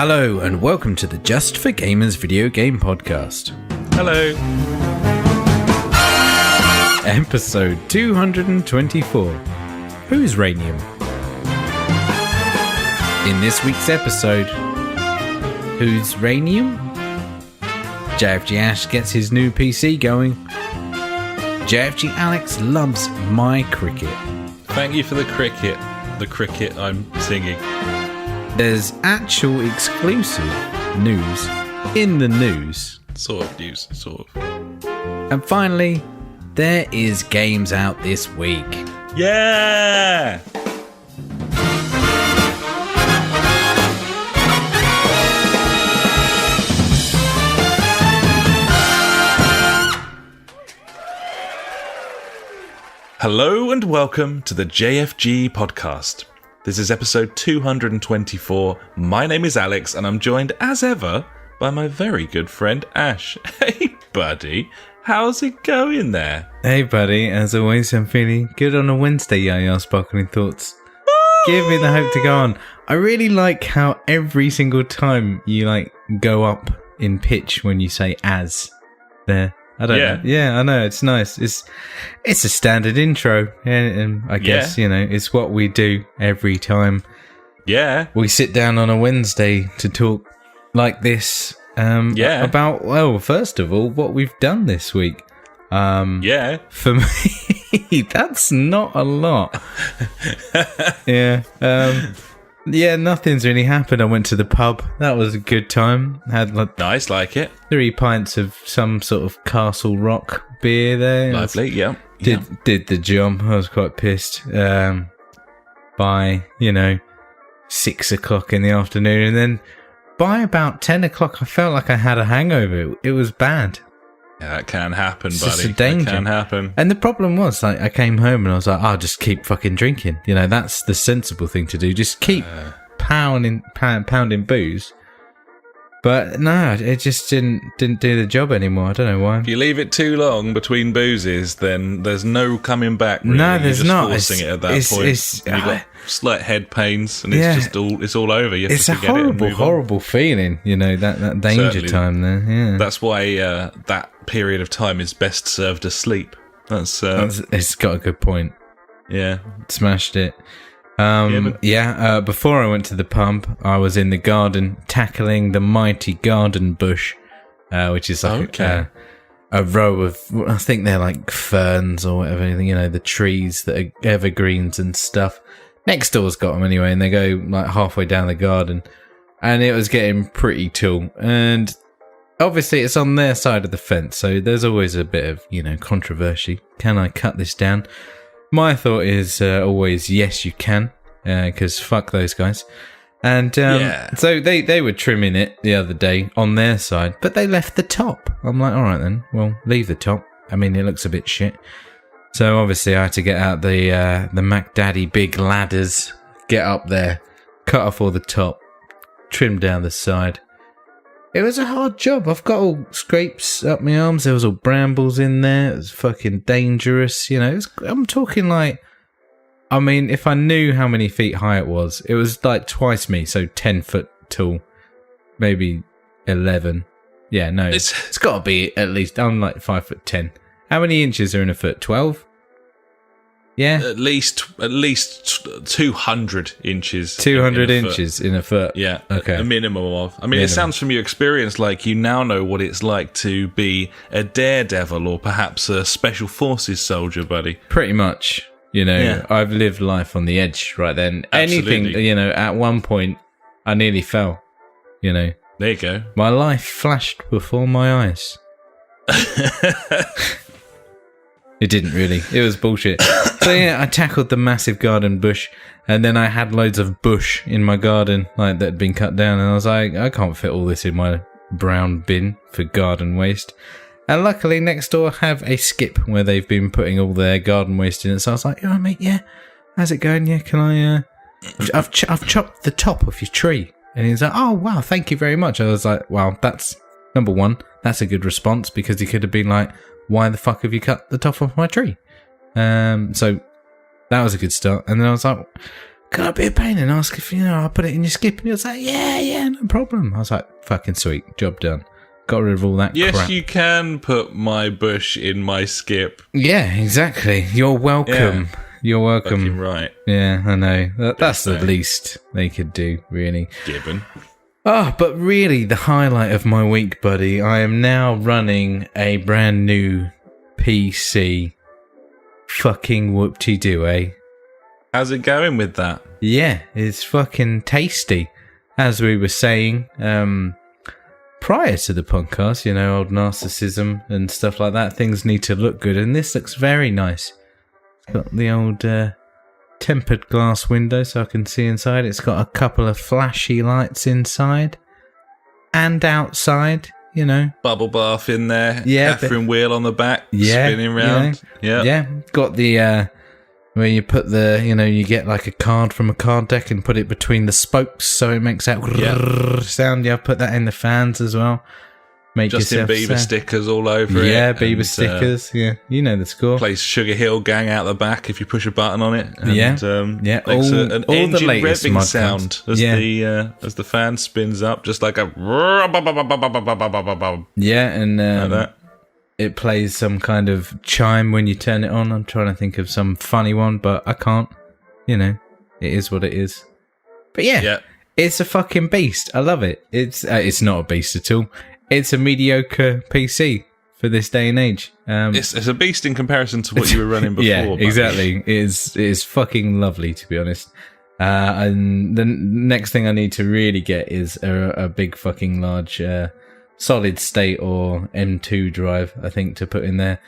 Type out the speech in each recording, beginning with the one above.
Hello and welcome to the Just for Gamers video game podcast. Hello. Episode 224. Who's Ranium? In this week's episode, who's Ranium? JfG Ash gets his new PC going. JfG Alex loves my cricket. Thank you for the cricket. The cricket I'm singing. There's actual exclusive news in the news. Sort of news, sort of. And finally, there is games out this week. Yeah! Hello and welcome to the JfG Podcast. This is episode 224. My name is Alex and I'm joined as ever by my very good friend Ash. Hey buddy, how's it going there? Hey buddy, as always I'm feeling good on a Wednesday, Yaya Sparkling Thoughts. Give me the hope to go on. I really like how every single time you go up in pitch when you say as there. I don't know. Yeah, I know. It's nice. It's a standard intro. And I guess, it's what we do every time. Yeah. We sit down on a Wednesday to talk like this. About, well, first of all, what we've done this week. For me, that's not a lot. Yeah, nothing's really happened. I went to the pub. That was a good time. Had nice, like it. 3 pints of some sort of Castle Rock beer there. Lovely, yeah. Did the job. I was quite pissed. By 6 o'clock in the afternoon, and then by about 10 o'clock, I felt like I had a hangover. It was bad. Yeah, that can happen, it's buddy. Just a danger. That can happen. And the problem was, I came home and I was like, I'll just keep fucking drinking. That's the sensible thing to do. Just keep pounding booze. But no, it just didn't do the job anymore. I don't know why. If you leave it too long between boozes, then there's no coming back. Really. No, there's not. Forcing it at that point. You've got slight head pains, and it's all over. You have it's to forget a it horrible feeling. That danger Certainly. time there. Yeah, that's why that period of time is best served asleep. It's got a good point. Yeah, smashed it. Before I went to the pub, I was in the garden tackling the mighty garden bush, which is like a row of, I think they're like ferns or whatever, the trees that are evergreens and stuff. Next door's got them anyway, and they go like halfway down the garden, and it was getting pretty tall. And obviously it's on their side of the fence, so there's always a bit of, controversy. Can I cut this down? My thought is always, yes, you can, because fuck those guys. And so they were trimming it the other day on their side, but they left the top. I'm like, all right then, well, leave the top. I mean, it looks a bit shit. So obviously I had to get out the Mac Daddy big ladders, get up there, cut off all the top, trim down the side. It was a hard job. I've got all scrapes up my arms. There was all brambles in there. It was fucking dangerous. I'm talking if I knew how many feet high it was like twice me. So 10 foot tall, maybe 11. Yeah, no, it's got to be at least, I'm like 5'10". How many inches are in a foot? 12? Yeah, at least 200 inches. 200 inches in a foot. Yeah, okay. A minimum of. I mean, It sounds from your experience like you now know what it's like to be a daredevil or perhaps a special forces soldier, buddy. Pretty much. I've lived life on the edge right then. Absolutely. Anything, at one point, I nearly fell. There you go. My life flashed before my eyes. It didn't really. It was bullshit. So I tackled the massive garden bush, and then I had loads of bush in my garden, that had been cut down, and I was like, I can't fit all this in my brown bin for garden waste. And luckily, next door have a skip where they've been putting all their garden waste in it. So I was like, "Oh mate, yeah, how's it going? Yeah, can I? I've chopped the top off your tree." And he's like, "Oh wow, thank you very much." I was like, "Well, that's number one. That's a good response because he could have been like." Why the fuck have you cut the top off my tree? So that was a good start. And then I was like, can I be a pain and ask if, I'll put it in your skip? And he was like, yeah, no problem. I was like, fucking sweet, job done. Got rid of all that crap. Yes, you can put my bush in my skip. Yeah, exactly. You're welcome. Yeah. You're welcome. Fucking right. Yeah, I know. That's the least they could do, really. Gibbon. But really, the highlight of my week, buddy, I am now running a brand new PC. Fucking whoop-de-doo, eh? How's it going with that? Yeah, it's fucking tasty. As we were saying, prior to the podcast, old narcissism and stuff like that, things need to look good, and this looks very nice. It's got the old tempered glass window so I can see inside. It's got a couple of flashy lights inside and outside. Bubble bath in there. Yeah, Catherine wheel on the back, spinning round. Yeah. Got the where you put the, you get like a card from a card deck and put it between the spokes so it makes that sound. Yeah, put that in the fans as well. Make Justin Bieber stickers all over it. Yeah, Bieber stickers. Yeah, you know the score. Plays Sugar Hill Gang out the back if you push a button on it. And, Makes an all engine the latest revving sound as the fan spins up, just like a. Yeah, and like that. It plays some kind of chime when you turn it on. I'm trying to think of some funny one, but I can't. It is what it is. But yeah. It's a fucking beast. I love it. It's not a beast at all. It's a mediocre PC for this day and age. It's a beast in comparison to what you were running before. Yeah, exactly. It is fucking lovely, to be honest. And the next thing I need to really get is a big fucking large solid state or M2 drive, I think, to put in there.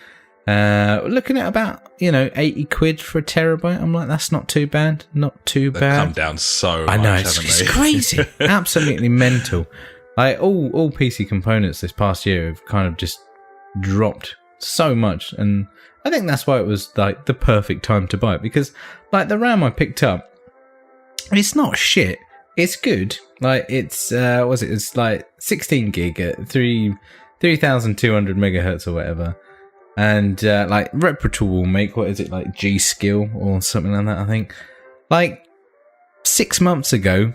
Looking at about 80 quid for a terabyte. I'm like, that's not too bad. Not too bad. They've come down so much. I know, it's crazy. Absolutely mental. Like all PC components this past year have kind of just dropped so much, and I think that's why it was like the perfect time to buy it, because like the RAM I picked up, it's not shit. It's good. Like it's it's like 16 gig at 3200 megahertz or whatever, and like reputable make, what is it, like G Skill or something like that, I think. Like 6 months ago,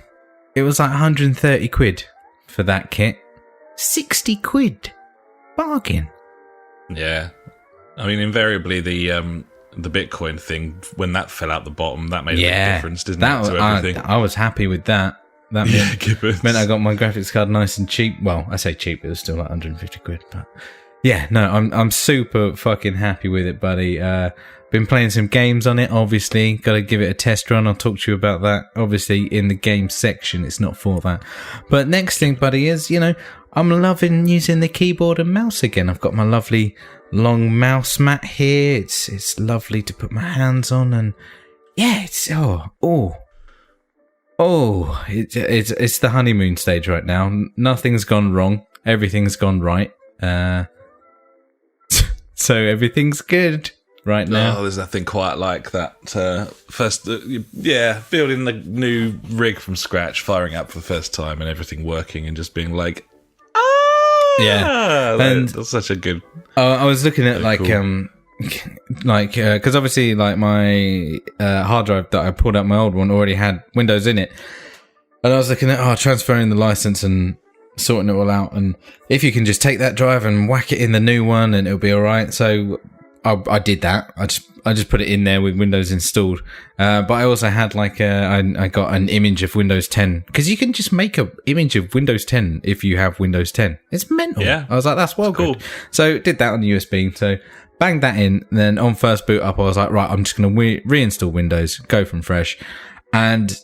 it was like 130 quid. For that kit. 60 quid. Bargain. Yeah. I mean, invariably the Bitcoin thing, when that fell out the bottom, that made a big difference, didn't it, to everything? I was happy with that. That meant I got my graphics card nice and cheap. Well, I say cheap, it was still like 150 quid. But yeah, no, I'm super fucking happy with it, buddy. Been playing some games on it, obviously. Got to give it a test run. I'll talk to you about that, obviously, in the game section. It's not for that. But next thing, buddy, is, I'm loving using the keyboard and mouse again. I've got my lovely long mouse mat here. It's lovely to put my hands on, and yeah, it's it's the honeymoon stage right now. Nothing's gone wrong. Everything's gone right. So everything's good right now. Oh, there's nothing quite like that. Building the new rig from scratch, firing up for the first time, and everything working, and just being like, and that's such a good. I was looking at cool. Because obviously, like my hard drive that I pulled out, my old one already had Windows in it, and I was looking at transferring the license and sorting it all out, and if you can just take that drive and whack it in the new one, and it'll be all right. So I did that. I just put it in there with Windows installed. But I also had I got an image of Windows 10, because you can just make an image of Windows 10 if you have Windows 10. It's mental. Yeah, I was like, that's well cool. Good. So did that on the USB. So banged that in. And then on first boot up, I was like, right, I'm just going to reinstall Windows, go from fresh. And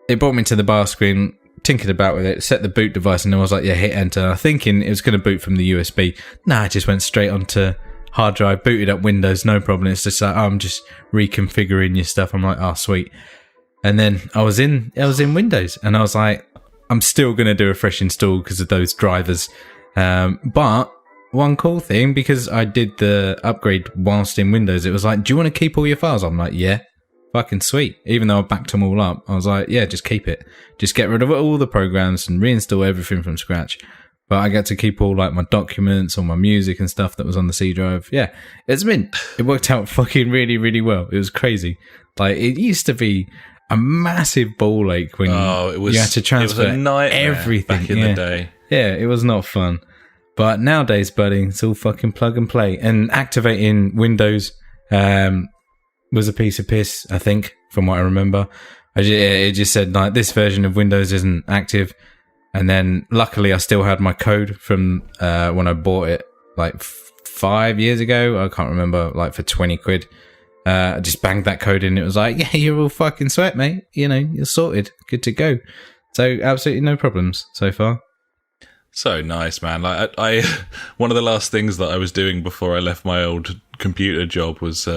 it brought me to the bar screen, tinkered about with it, set the boot device, and I was like, yeah, hit enter. Thinking it was going to boot from the USB. Nah, it just went straight onto hard drive, booted up Windows, no problem. It's just like, I'm just reconfiguring your stuff. I'm like, oh, sweet. And then I was in Windows, and I was like, I'm still going to do a fresh install because of those drivers. But one cool thing, because I did the upgrade whilst in Windows, it was like, do you want to keep all your files? I'm like, yeah, fucking sweet. Even though I backed them all up, I was like, yeah, just keep it. Just get rid of all the programs and reinstall everything from scratch. But I get to keep all like my documents, all my music and stuff that was on the C drive. Yeah, it worked out fucking really, really well. It was crazy. Like, it used to be a massive ball ache when you had to transfer everything back in the day. Yeah, it was not fun. But nowadays, buddy, it's all fucking plug and play. And activating Windows was a piece of piss, I think, from what I remember. It just said, like, this version of Windows isn't active. And then, luckily, I still had my code from when I bought it, like, 5 years ago. I can't remember, like, for 20 quid. I just banged that code in. It was like, yeah, you're all fucking sweat, mate. You know, you're sorted. Good to go. So, absolutely no problems so far. So nice, man. Like I one of the last things that I was doing before I left my old computer job was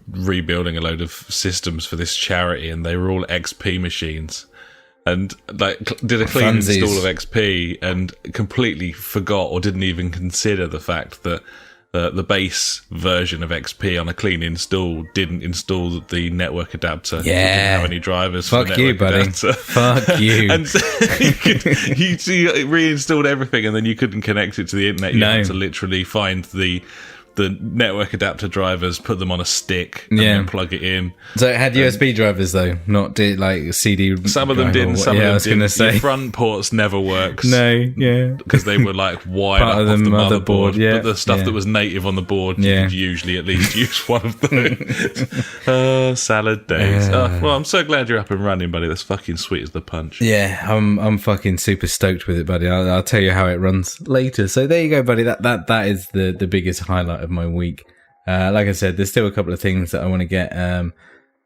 rebuilding a load of systems for this charity, and they were all XP machines. And like did a clean install of XP and completely forgot or didn't even consider the fact that the base version of XP on a clean install didn't install the network adapter. Yeah. Didn't have any drivers for the network you, buddy. adapter. Fuck you. And so you reinstalled everything, and then you couldn't connect it to the internet. You had to literally find the network adapter drivers, put them on a stick, and then plug it in. So it had USB drivers, though, not like CD. Some of them didn't. Some of them didn't. Gonna say. Your front ports never works. No, because they were like wired up off the motherboard. Yeah, but the stuff that was native on the board, you could usually at least use one of those. Salad days. Well, I'm so glad you're up and running, buddy. That's fucking sweet as the punch. Yeah, I'm fucking super stoked with it, buddy. I'll tell you how it runs later. So there you go, buddy. That is the biggest highlight of my week. Like I said, there's still a couple of things that I want to get.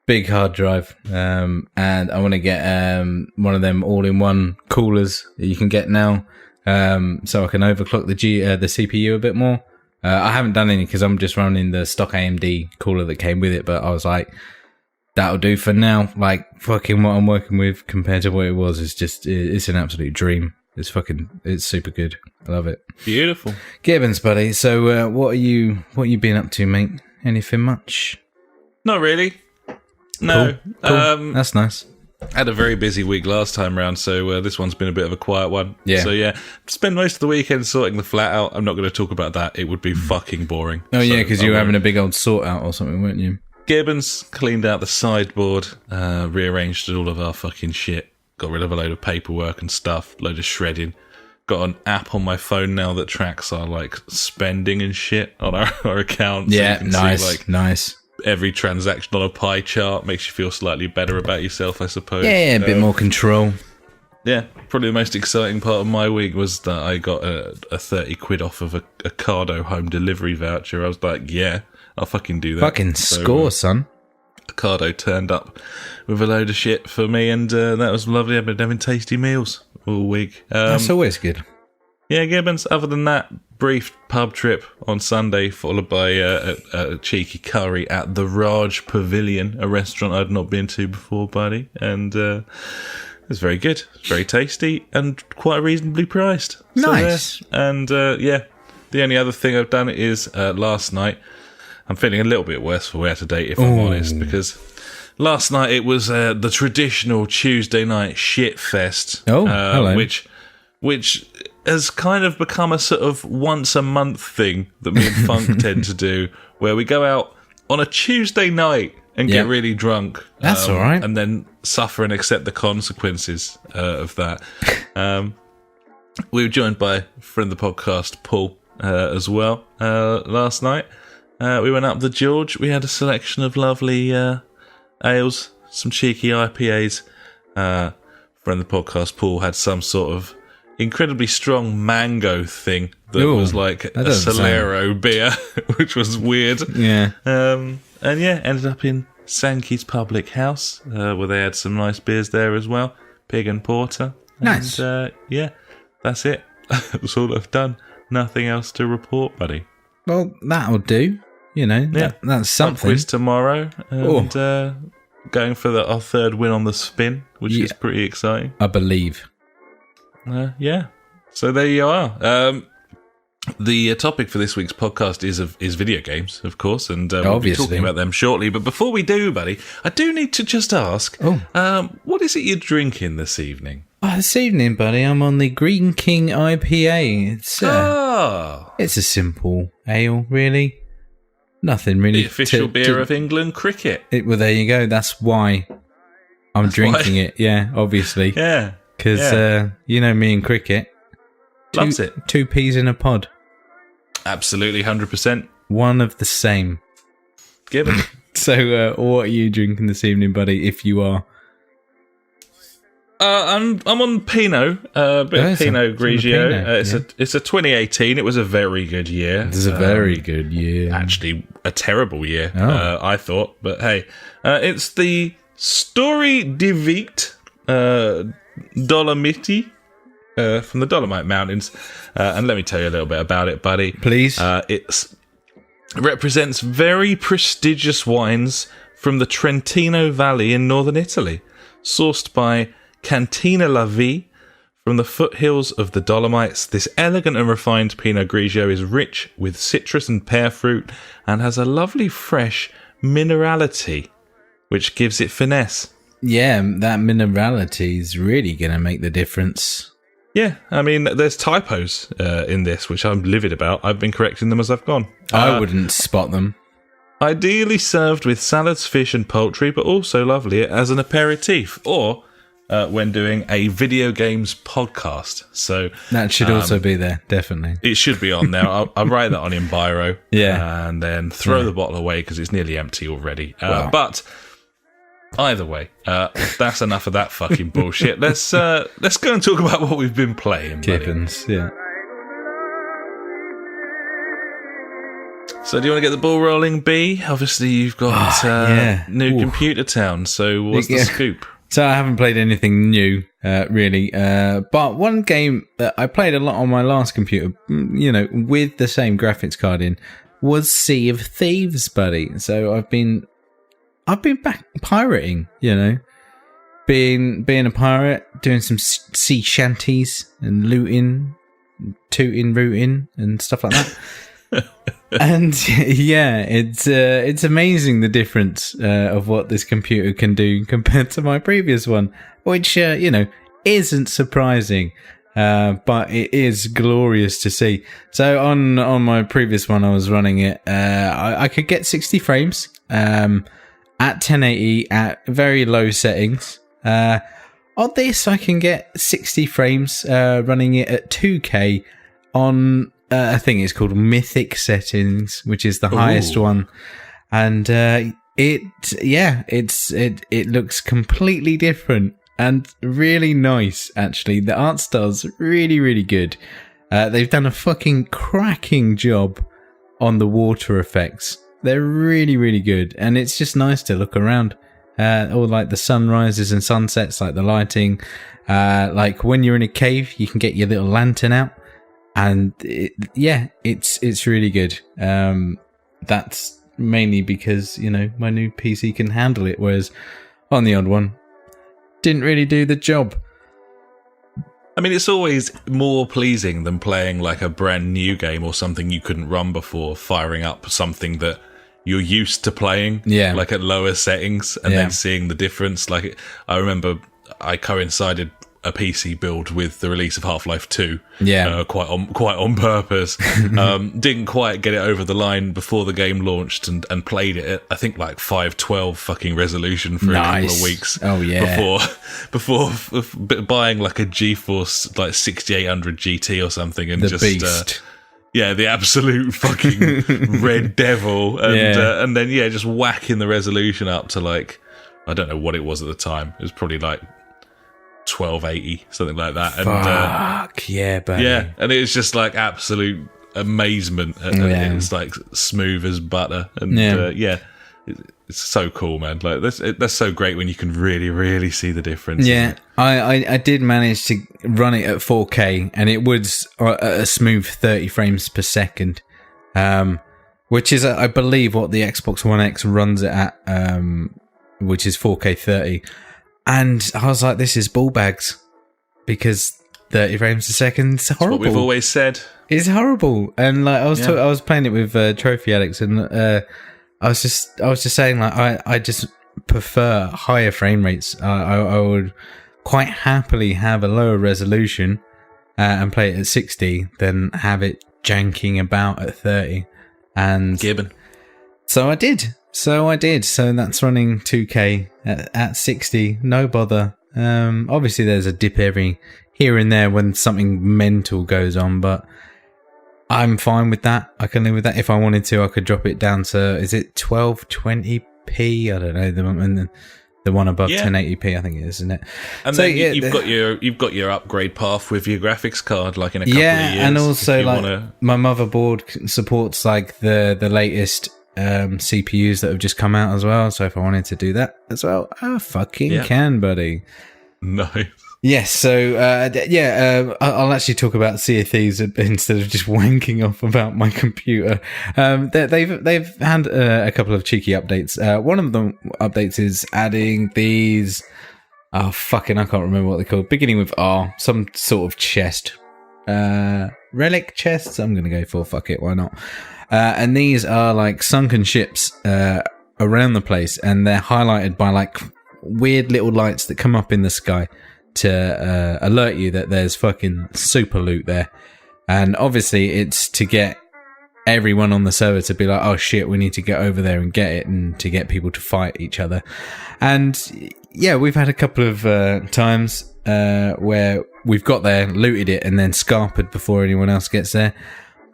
Big hard drive, and I want to get one of them all-in-one coolers that you can get now, so I can overclock the CPU a bit more. I haven't done any because I'm just running the stock AMD cooler that came with it, but I was like, that'll do for now. Like, fucking what I'm working with compared to what it was is just, it's an absolute dream. It's super good. I love it. Beautiful. Gibbons, buddy. So, what are you been up to, mate? Anything much? Not really. No. Cool. That's nice. I had a very busy week last time round, so this one's been a bit of a quiet one. Yeah. So yeah, spent most of the weekend sorting the flat out. I'm not going to talk about that. It would be fucking boring. Oh yeah, because you were having a big old sort out or something, weren't you? Gibbons cleaned out the sideboard, rearranged all of our fucking shit, got rid of a load of paperwork and stuff, load of shredding. Got an app on my phone now that tracks our like spending and shit on our account. Yeah, so you can see, nice. Every transaction on a pie chart. Makes you feel slightly better about yourself, I suppose. Yeah, a bit more control. Yeah, probably the most exciting part of my week was that I got a 30 quid off of a Ocado home delivery voucher. I was like, yeah, I'll fucking do that. Fucking score, son. Ocado turned up with a load of shit for me, and that was lovely. I've been having tasty meals all week. That's always good. Yeah, Gibbons, other than that, brief pub trip on Sunday, followed by a cheeky curry at the Raj Pavilion, a restaurant I'd not been to before, buddy. And it was very good, very tasty, and quite reasonably priced. Nice. And yeah, the only other thing I've done is last night, I'm feeling a little bit worse for wear today, if I'm honest, because last night it was the traditional Tuesday night shit fest. Hello. Which has kind of become a sort of once a month thing that me and Funk tend to do, where we go out on a Tuesday night and get really drunk. That's all right. And then suffer and accept the consequences of that. We were joined by a friend of the podcast, Paul, as well, last night. We went up the George. We had a selection of lovely ales, some cheeky IPAs. Friend of the podcast, Paul, had some sort of incredibly strong mango thing that was like a Solero beer, which was weird. Yeah. And yeah, ended up in Sankey's Public House, where they had some nice beers there as well. Pig and Porter. Nice. And yeah, that's it. That's all I've done. Nothing else to report, buddy. Well, that'll do. You know, that's something. Quiz tomorrow, and going for our third win on the spin, which is pretty exciting. I believe. Yeah. So there you are. The topic for this week's podcast is video games, of course, and we'll be talking about them shortly. But before we do, buddy, I do need to just ask, what is it you're drinking this evening? This evening, buddy, I'm on the Green King IPA. It's a simple ale, really. Nothing really. The official beer of England cricket. Well, there you go. That's why I'm drinking it, yeah, obviously. Yeah. Because, you know me and cricket. Loves it. 2 peas in a pod. Absolutely, 100%. One of the same. Gibbon. So, what are you drinking this evening, buddy, if you are? I'm on Pinot, a bit of Pinot Grigio. It's a 2018. It was a very good year. It was a very good year. Actually, a terrible year, I thought. But hey, it's the Story de Vict Dolomiti from the Dolomite Mountains. And let me tell you a little bit about it, buddy. Please. It represents very prestigious wines from the Trentino Valley in northern Italy, sourced by Cantina La Vie from the foothills of the Dolomites. This elegant and refined Pinot Grigio is rich with citrus and pear fruit and has a lovely fresh minerality, which gives it finesse. Yeah, that minerality is really going to make the difference. Yeah, I mean, there's typos in this, which I'm livid about. I've been correcting them as I've gone. I wouldn't spot them. Ideally served with salads, fish and poultry, but also lovely as an aperitif or when doing a video games podcast. So that should also be there, definitely. It should be on there. I'll write that on in Biro. Yeah. And then throw the bottle away because it's nearly empty already. But either way, that's enough of that fucking bullshit. Let's go and talk about what we've been playing, buddy. Gibbons, yeah. So do you want to get the ball rolling, B? Obviously, you've got new Computer Town, so what's the scoop? So I haven't played anything new, really. But one game that I played a lot on my last computer, you know, with the same graphics card in, was Sea of Thieves, buddy. So I've been back pirating, you know, being a pirate, doing some sea shanties and looting, tooting, rooting and stuff like that. And yeah, it's amazing the difference of what this computer can do compared to my previous one, which you know, isn't surprising, but it is glorious to see. So on my previous one, I was running it. I could get 60 frames at 1080 at very low settings. On this, I can get 60 frames running it at 2K on. I think it's called Mythic settings, which is the highest one, and it looks completely different and really nice. Actually, the art style's really, really good. They've done a fucking cracking job on the water effects. They're really, really good, and it's just nice to look around. All like the sunrises and sunsets, like the lighting. Like when you're in a cave, you can get your little lantern out. And it's really good. That's mainly because, you know, my new PC can handle it, whereas on the old one, didn't really do the job. I mean, it's always more pleasing than playing like a brand new game or something you couldn't run before, firing up something that you're used to playing, like at lower settings, and then seeing the difference. Like, I remember I coincided a PC build with the release of Half-Life 2, quite on purpose. Didn't quite get it over the line before the game launched, and played it at, I think, like 512 fucking resolution for a couple of weeks. Oh yeah, before buying like a GeForce like 6800 GT or something, and the beast. The absolute fucking red devil, and then just whacking the resolution up to like, I don't know what it was at the time. It was probably like 1280, something like that. Fuck, yeah, buddy. Yeah, and it was just like absolute amazement. And it's like smooth as butter. And it's so cool, man. Like that's so great when you can really, really see the difference. Yeah, I did manage to run it at 4K, and it was a smooth 30 frames per second, which is, I believe, what the Xbox One X runs it at, which is 4K 30. And I was like, this is ball bags, because 30 frames a second is horrible. That's what we've always said. It's horrible. And like I was playing it with Trophy Alex, and I was just saying, like, I just prefer higher frame rates. I would quite happily have a lower resolution and play it at 60 than have it janking about at 30. And Gibbon. So I did. So I did. So that's running 2K at 60. No bother. Obviously, there's a dip here and there when something mental goes on, but I'm fine with that. I can live with that. If I wanted to, I could drop it down to, is it 1220p? I don't know. The one above 1080p, I think it is, isn't it? And so, then you've got your upgrade path with your graphics card, like in a couple of years. Yeah, and also my motherboard supports like the latest CPUs that have just come out as well. So if I wanted to do that as well, I fucking can, buddy. Nice. Yes, so I'll actually talk about Sea of Thieves instead of just wanking off about my computer. They've had a couple of cheeky updates. One of the updates is adding these. I can't remember what they're called. Beginning with R, some sort of chest, relic chests. I'm gonna go for fuck it, why not? And these are like sunken ships around the place, and they're highlighted by like weird little lights that come up in the sky to alert you that there's fucking super loot there. And obviously it's to get everyone on the server to be like, oh shit, we need to get over there and get it, and to get people to fight each other. And yeah, we've had a couple of times where we've got there, looted it, and then scarpered before anyone else gets there.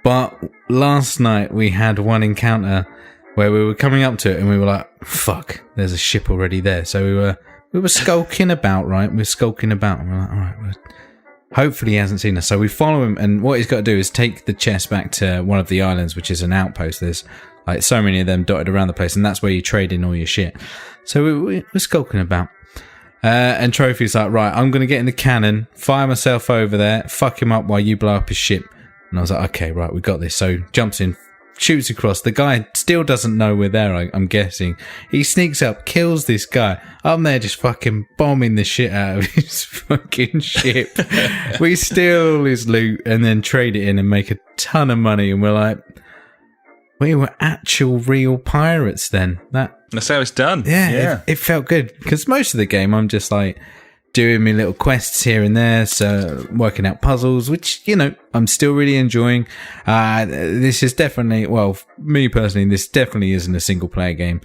But last night we had one encounter where we were coming up to it and we were like, fuck, there's a ship already there. So we were skulking about, right? And we're like, all right, well, hopefully he hasn't seen us. So we follow him, and what he's got to do is take the chest back to one of the islands, which is an outpost. There's like so many of them dotted around the place, and that's where you trade in all your shit. So we're skulking about. And Trophy's like, right, I'm going to get in the cannon, fire myself over there, fuck him up while you blow up his ship. And I was like, okay, right, we got this. So jumps in, shoots across. The guy still doesn't know we're there, I'm guessing. He sneaks up, kills this guy. I'm there just fucking bombing the shit out of his fucking ship. We steal all his loot and then trade it in and make a ton of money. And we're like, we were actual real pirates then. That's how it's done. Yeah. It felt good. Because most of the game, I'm just like doing my little quests here and there, so working out puzzles, which, you know, I'm still really enjoying. This is definitely, well, me personally, this definitely isn't a single player game.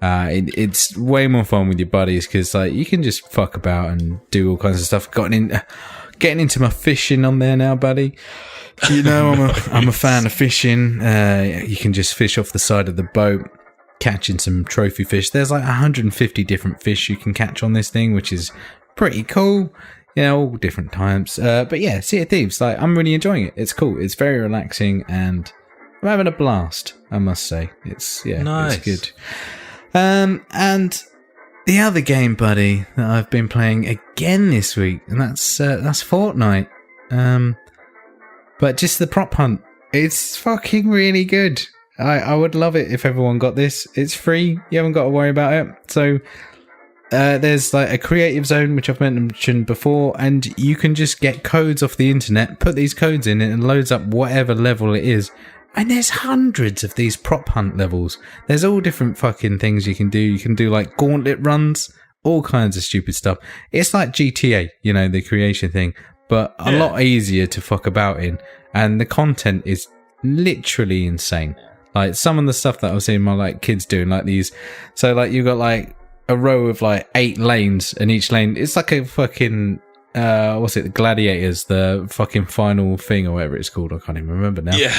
It's way more fun with your buddies because like you can just fuck about and do all kinds of stuff. Getting into my fishing on there now, buddy. You know, I'm a fan of fishing. You can just fish off the side of the boat, catching some trophy fish. There's like 150 different fish you can catch on this thing, which is pretty cool, you know, all different types. But yeah, Sea of Thieves, like, I'm really enjoying it. It's cool. It's very relaxing, and I'm having a blast, I must say. It's nice. It's good. And the other game, buddy, that I've been playing again this week, and that's Fortnite. But just the prop hunt, it's fucking really good. I would love it if everyone got this. It's free. You haven't got to worry about it. So there's like a creative zone, which I've mentioned before, and you can just get codes off the internet, put these codes in, and it loads up whatever level it is. And there's hundreds of these prop hunt levels. There's all different fucking things you can do. You can do like gauntlet runs, all kinds of stupid stuff. It's like GTA, you know, the creation thing, but a lot easier to fuck about in. And the content is literally insane. Like some of the stuff that I was seeing my like kids doing, like these. So like you've got like a row of like 8 lanes, and each lane, it's like a fucking the Gladiators, the fucking final thing or whatever it's called. I can't even remember now. Yeah.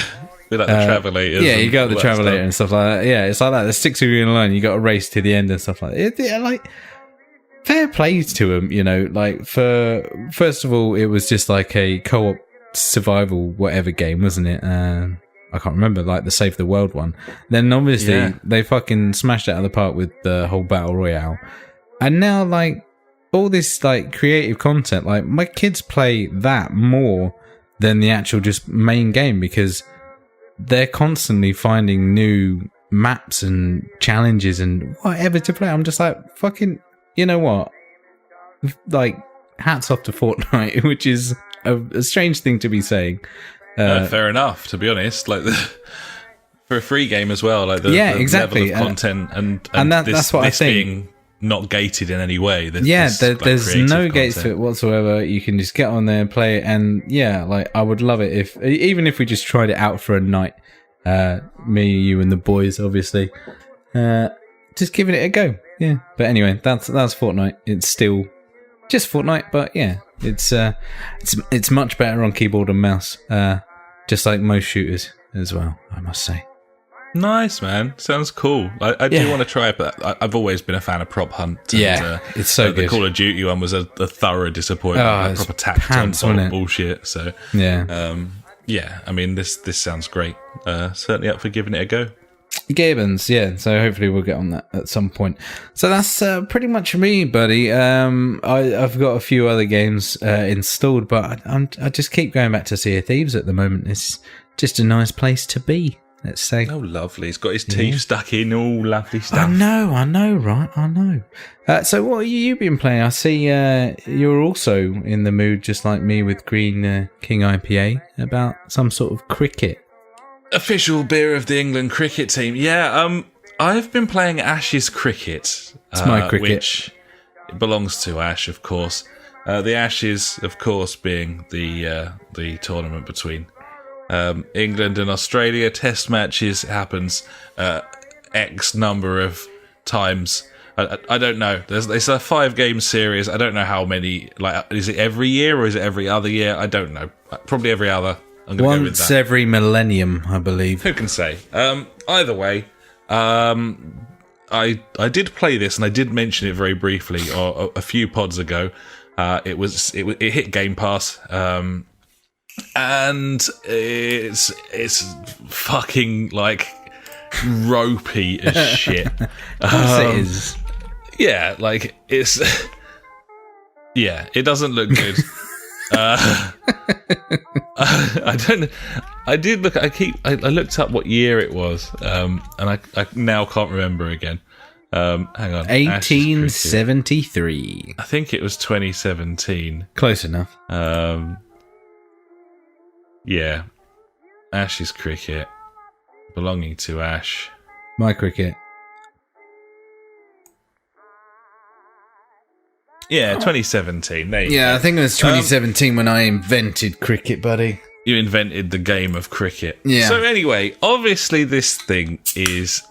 Like the Travelators. Yeah, you got the Travelator and stuff like that. Yeah, it's like that. There's 6 of you in a line. You got to race to the end and stuff like that. Like, fair play to them, you know. Like, first of all, it was just like a co-op survival whatever game, wasn't it? I can't remember, like the Save the World one. Then obviously they fucking smashed it out of the park with the whole Battle Royale. And now, like, all this like creative content, like my kids play that more than the actual just main game, because they're constantly finding new maps and challenges and whatever to play. I'm just like, fucking, you know what? Like, hats off to Fortnite, which is a strange thing to be saying. Fair enough, to be honest. Like, for a free game as well, like the exactly. level of content and that's what I think. Being not gated in any way. There's no gates to it whatsoever. You can just get on there and play it, and like I would love it even if we just tried it out for a night, me, you, and the boys, obviously. just giving it a go. Yeah. But anyway, that's Fortnite. It's still just Fortnite, but yeah, it's much better on keyboard and mouse. Just like most shooters as well, I must say. Nice, man. Sounds cool. I do want to try it, but I've always been a fan of Prop Hunt. And, it's so good. The Call of Duty one was a thorough disappointment. Like proper tactical bullshit. So yeah. I mean, this sounds great. Certainly up for giving it a go. Gabens, yeah. So hopefully we'll get on that at some point. So that's pretty much me, buddy. I've got a few other games installed, but I just keep going back to Sea of Thieves at the moment. It's just a nice place to be. Let's say. Oh, lovely. He's got his teeth stuck in all lovely stuff. I know, right? I know. So what have you been playing? I see you're also in the mood, just like me, with Green King IPA, about some sort of cricket. Official beer of the England cricket team. Yeah, I've been playing Ash's Cricket. It's my cricket. Which belongs to Ash, of course. The Ashes, of course, being the tournament between England and Australia. Test matches happens X number of times. I don't know. It's a 5-game series. I don't know how many. Like, is it every year or is it every other year? I don't know. Probably every other. I'm gonna go with that. Once every millennium, I believe. Who can say? Either way, I did play this, and I did mention it very briefly a few pods ago. It hit Game Pass. And it's fucking like ropey as shit. It is. Yeah, like it's. Yeah, it doesn't look good. I don't. I did look. I looked up what year it was, and I now can't remember again. Hang on. 1873. I think it was 2017. Close enough. Yeah. Ash's Cricket. Belonging to Ash. My cricket. Yeah, 2017. There you go. I think it was 2017 when I invented cricket, buddy. You invented the game of cricket. Yeah. So anyway, obviously this thing is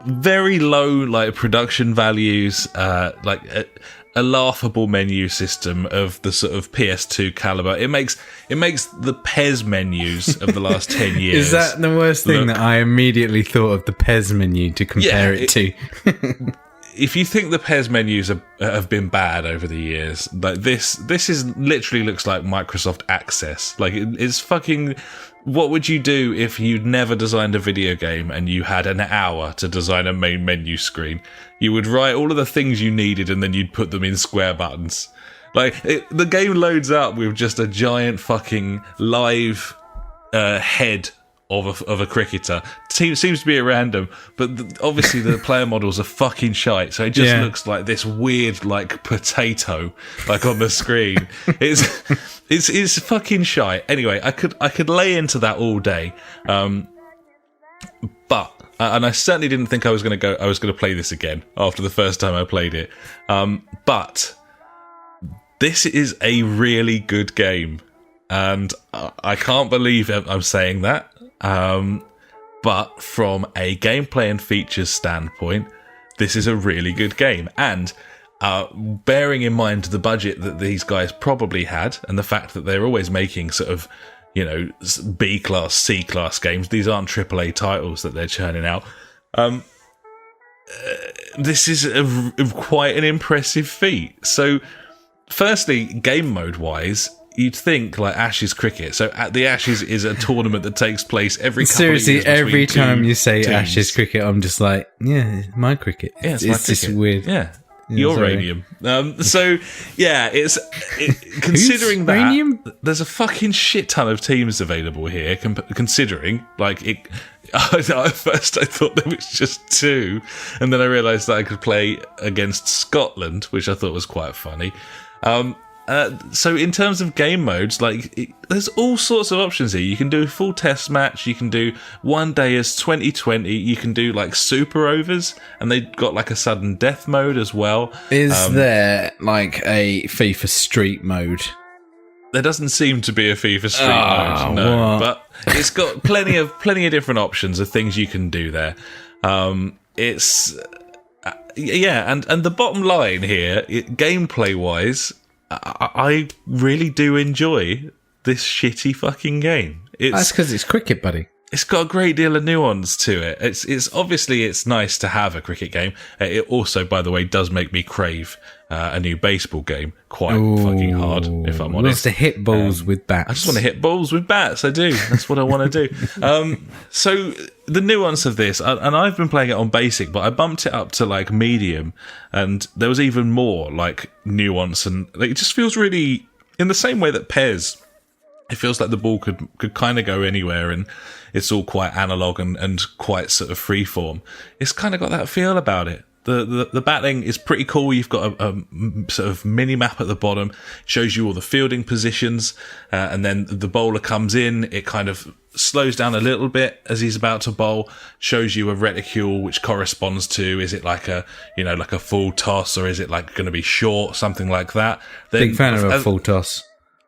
very low, like, production values, like a laughable menu system of the sort of PS2 caliber. It makes the PES menus of the last 10 years. Is that the worst thing that I immediately thought of, the PES menu to compare it to? If you think the PES menus have been bad over the years, like this is literally looks like Microsoft Access. Like, it's fucking. What would you do if you'd never designed a video game and you had an hour to design a main menu screen? You would write all of the things you needed and then you'd put them in square buttons. Like, the game loads up with just a giant fucking live head of a cricketer. Seems to be at random, but obviously the player models are fucking shite, so it just looks like this weird, like, potato, like, on the screen. It's fucking shite. Anyway, I could lay into that all day, but and I certainly didn't think I was going to play this again after the first time I played it. But this is a really good game, and I can't believe I'm saying that. But from a gameplay and features standpoint, this is a really good game. And bearing in mind the budget that these guys probably had, and the fact that they're always making sort of, you know, B-class, C-class games, these aren't AAA titles that they're churning out. This is quite an impressive feat. So, firstly, game mode-wise, you'd think, like, Ashes Cricket. So the Ashes is a tournament that takes place every couple Seriously, of years. every time you say teams. Ashes Cricket, I'm just like, yeah, my cricket. Yeah, it's my cricket. Just weird. Yeah. Your Ranium. So, yeah, considering that, Ranium? There's a fucking shit ton of teams available here, considering, like, at first I thought there was just 2, and then I realised that I could play against Scotland, which I thought was quite funny. So in terms of game modes, like, there's all sorts of options here. You can do a full test match, you can do one day as 2020, you can do, like, super overs, and they've got, like, a sudden death mode as well. Is there, like, a FIFA Street mode? There doesn't seem to be a FIFA Street mode, no. What? But it's got plenty of different options of things you can do there. It's and the bottom line here, gameplay wise, I really do enjoy this shitty fucking game. That's because it's cricket, buddy. It's got a great deal of nuance to it. It's obviously it's nice to have a cricket game. It also, by the way, does make me crave a new baseball game quite fucking hard, if I'm honest. Wants to hit balls with bats. I just want to hit balls with bats. I do. That's what I want to do. So the nuance of this, and I've been playing it on basic, but I bumped it up to like medium, and there was even more like nuance, and like, it just feels really in the same way that Pez. It feels like the ball could kind of go anywhere, and it's all quite analog and quite sort of freeform. It's kind of got that feel about it. The batting is pretty cool. You've got a sort of mini map at the bottom, shows you all the fielding positions, and then the bowler comes in. It kind of slows down a little bit as he's about to bowl, shows you a reticule which corresponds to, is it like a full toss, or is it like going to be short, something like that. Then, big fan of a full toss.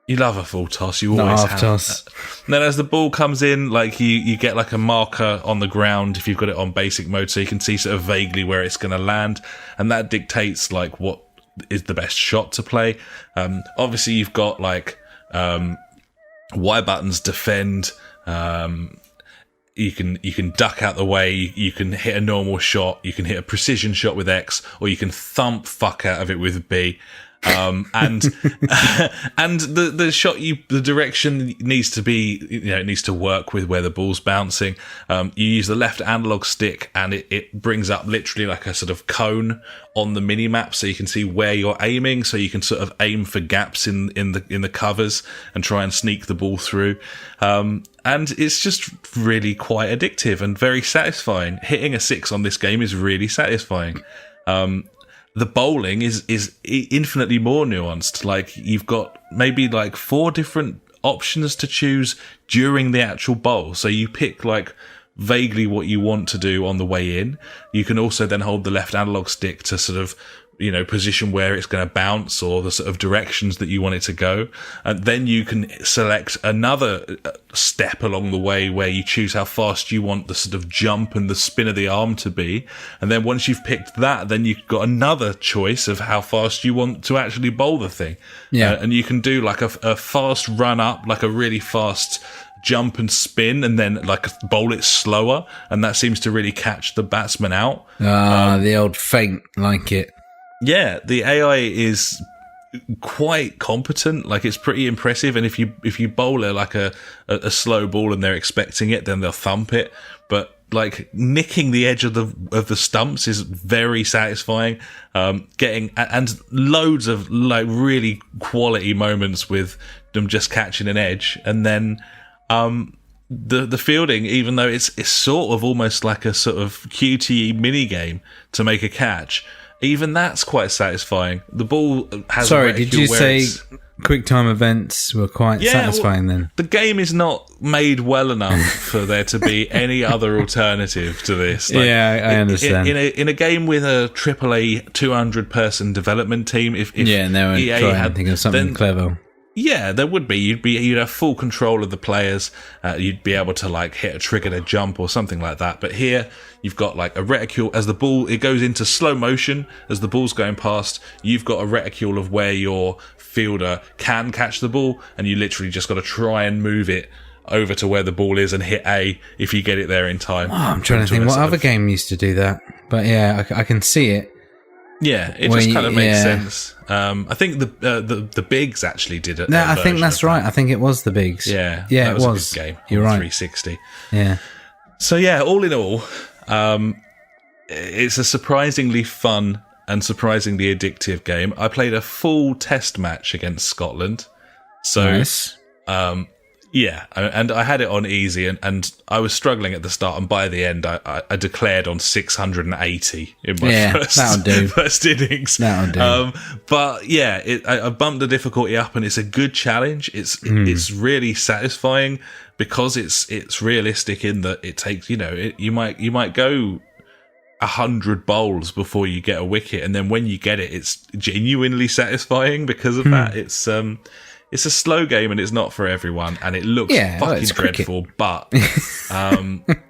You love a full toss. You always half have. Toss. And then as the ball comes in, like you get like a marker on the ground if you've got it on basic mode, so you can see sort of vaguely where it's going to land, and that dictates like what is the best shot to play. Obviously, you've got like Y buttons, defend. You can duck out the way. You can hit a normal shot. You can hit a precision shot with X, or you can thump fuck out of it with B. And the shot the direction needs to be, it needs to work with where the ball's bouncing. You use the left analog stick, and it brings up literally like a sort of cone on the mini map, so you can see where you're aiming, so you can sort of aim for gaps in the covers and try and sneak the ball through. And it's just really quite addictive and very satisfying. Hitting a 6 on this game is really satisfying. The bowling is infinitely more nuanced. Like, you've got maybe like 4 different options to choose during the actual bowl. So you pick like vaguely what you want to do on the way in. You can also then hold the left analog stick to sort of, position where it's going to bounce, or the sort of directions that you want it to go. And then you can select another step along the way where you choose how fast you want the sort of jump and the spin of the arm to be. And then once you've picked that, then you've got another choice of how fast you want to actually bowl the thing. Yeah. And you can do like a fast run up, like a really fast jump and spin, and then like bowl it slower. And that seems to really catch the batsman out. The old feint, like it. Yeah, the AI is quite competent. Like, it's pretty impressive. And if you bowl like a slow ball and they're expecting it, then they'll thump it. But like nicking the edge of the stumps is very satisfying. Getting and loads of like really quality moments with them just catching an edge, and then the fielding, even though it's sort of almost like a sort of QTE mini game to make a catch. Even that's quite satisfying. The ball has. Sorry, did you say quick time events were quite satisfying then? The game is not made well enough for there to be any other alternative to this. Like, I understand. In a game with a AAA 200-person development team, if and they were EA trying had to think of something clever. Yeah, there would be. You'd have full control of the players. You'd be able to like hit a trigger to jump or something like that. But here, you've got like a reticule as the ball. It goes into slow motion as the ball's going past. You've got a reticule of where your fielder can catch the ball, and you literally just got to try and move it over to where the ball is and hit A if you get it there in time. I'm trying to think what other game used to do that. But yeah, I can see it. Yeah, it just kind of makes sense. I think the Bigs actually did it. No, I think that's right. I think it was the Bigs. Yeah, it was a good game. You're right. 360. Yeah. So yeah, all in all, it's a surprisingly fun and surprisingly addictive game. I played a full test match against Scotland. So, nice. Yeah, and I had it on easy, and I was struggling at the start, and by the end, I declared on 680 in my first innings. That'll do. But yeah, I bumped the difficulty up, and it's a good challenge. It's really satisfying because it's realistic in that it takes, you might go 100 bowls before you get a wicket, and then when you get it, it's genuinely satisfying because of that. it's a slow game and it's not for everyone, and it looks fucking dreadful, but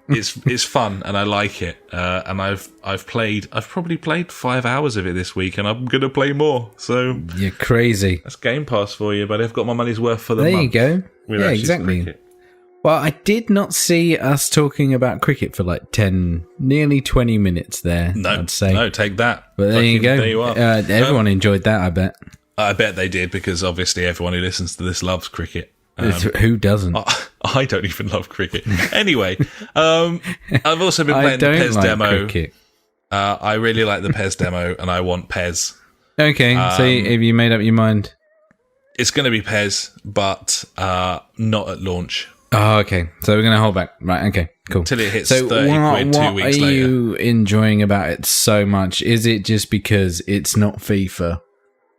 it's fun and I like it. And I've probably played 5 hours of it this week, and I'm gonna play more. So you're crazy. That's Game Pass for you, but I've got my money's worth for the month. There you go. Yeah, exactly. Well, I did not see us talking about cricket for like 10, nearly 20 minutes there. No, I'd say. No, take that. But there you go. There you are. Everyone enjoyed that, I bet. I bet they did, because obviously everyone who listens to this loves cricket. Who doesn't? I don't even love cricket. Anyway, I've also been playing the PES demo. Cricket. I really like the PES demo, and I want PES. Okay, so have you made up your mind? It's going to be PES, but not at launch. Oh, okay. So we're going to hold back. Right, okay, cool. Until it hits 30 quid 2 weeks later. What are you enjoying about it so much? Is it just because it's not FIFA?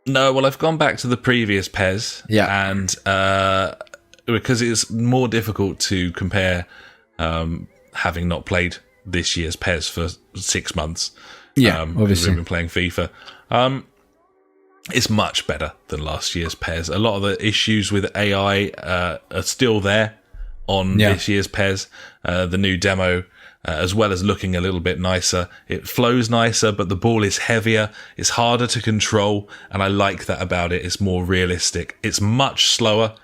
No, well, I've gone back to the previous PES. Yeah. And because it's more difficult to compare, having not played this year's PES for 6 months. Yeah, obviously. We've been playing FIFA. It's much better than last year's PES. A lot of the issues with AI are still there on this year's PES. The new demo, as well as looking a little bit nicer. It flows nicer, but the ball is heavier. It's harder to control, and I like that about it. It's more realistic. It's much slower.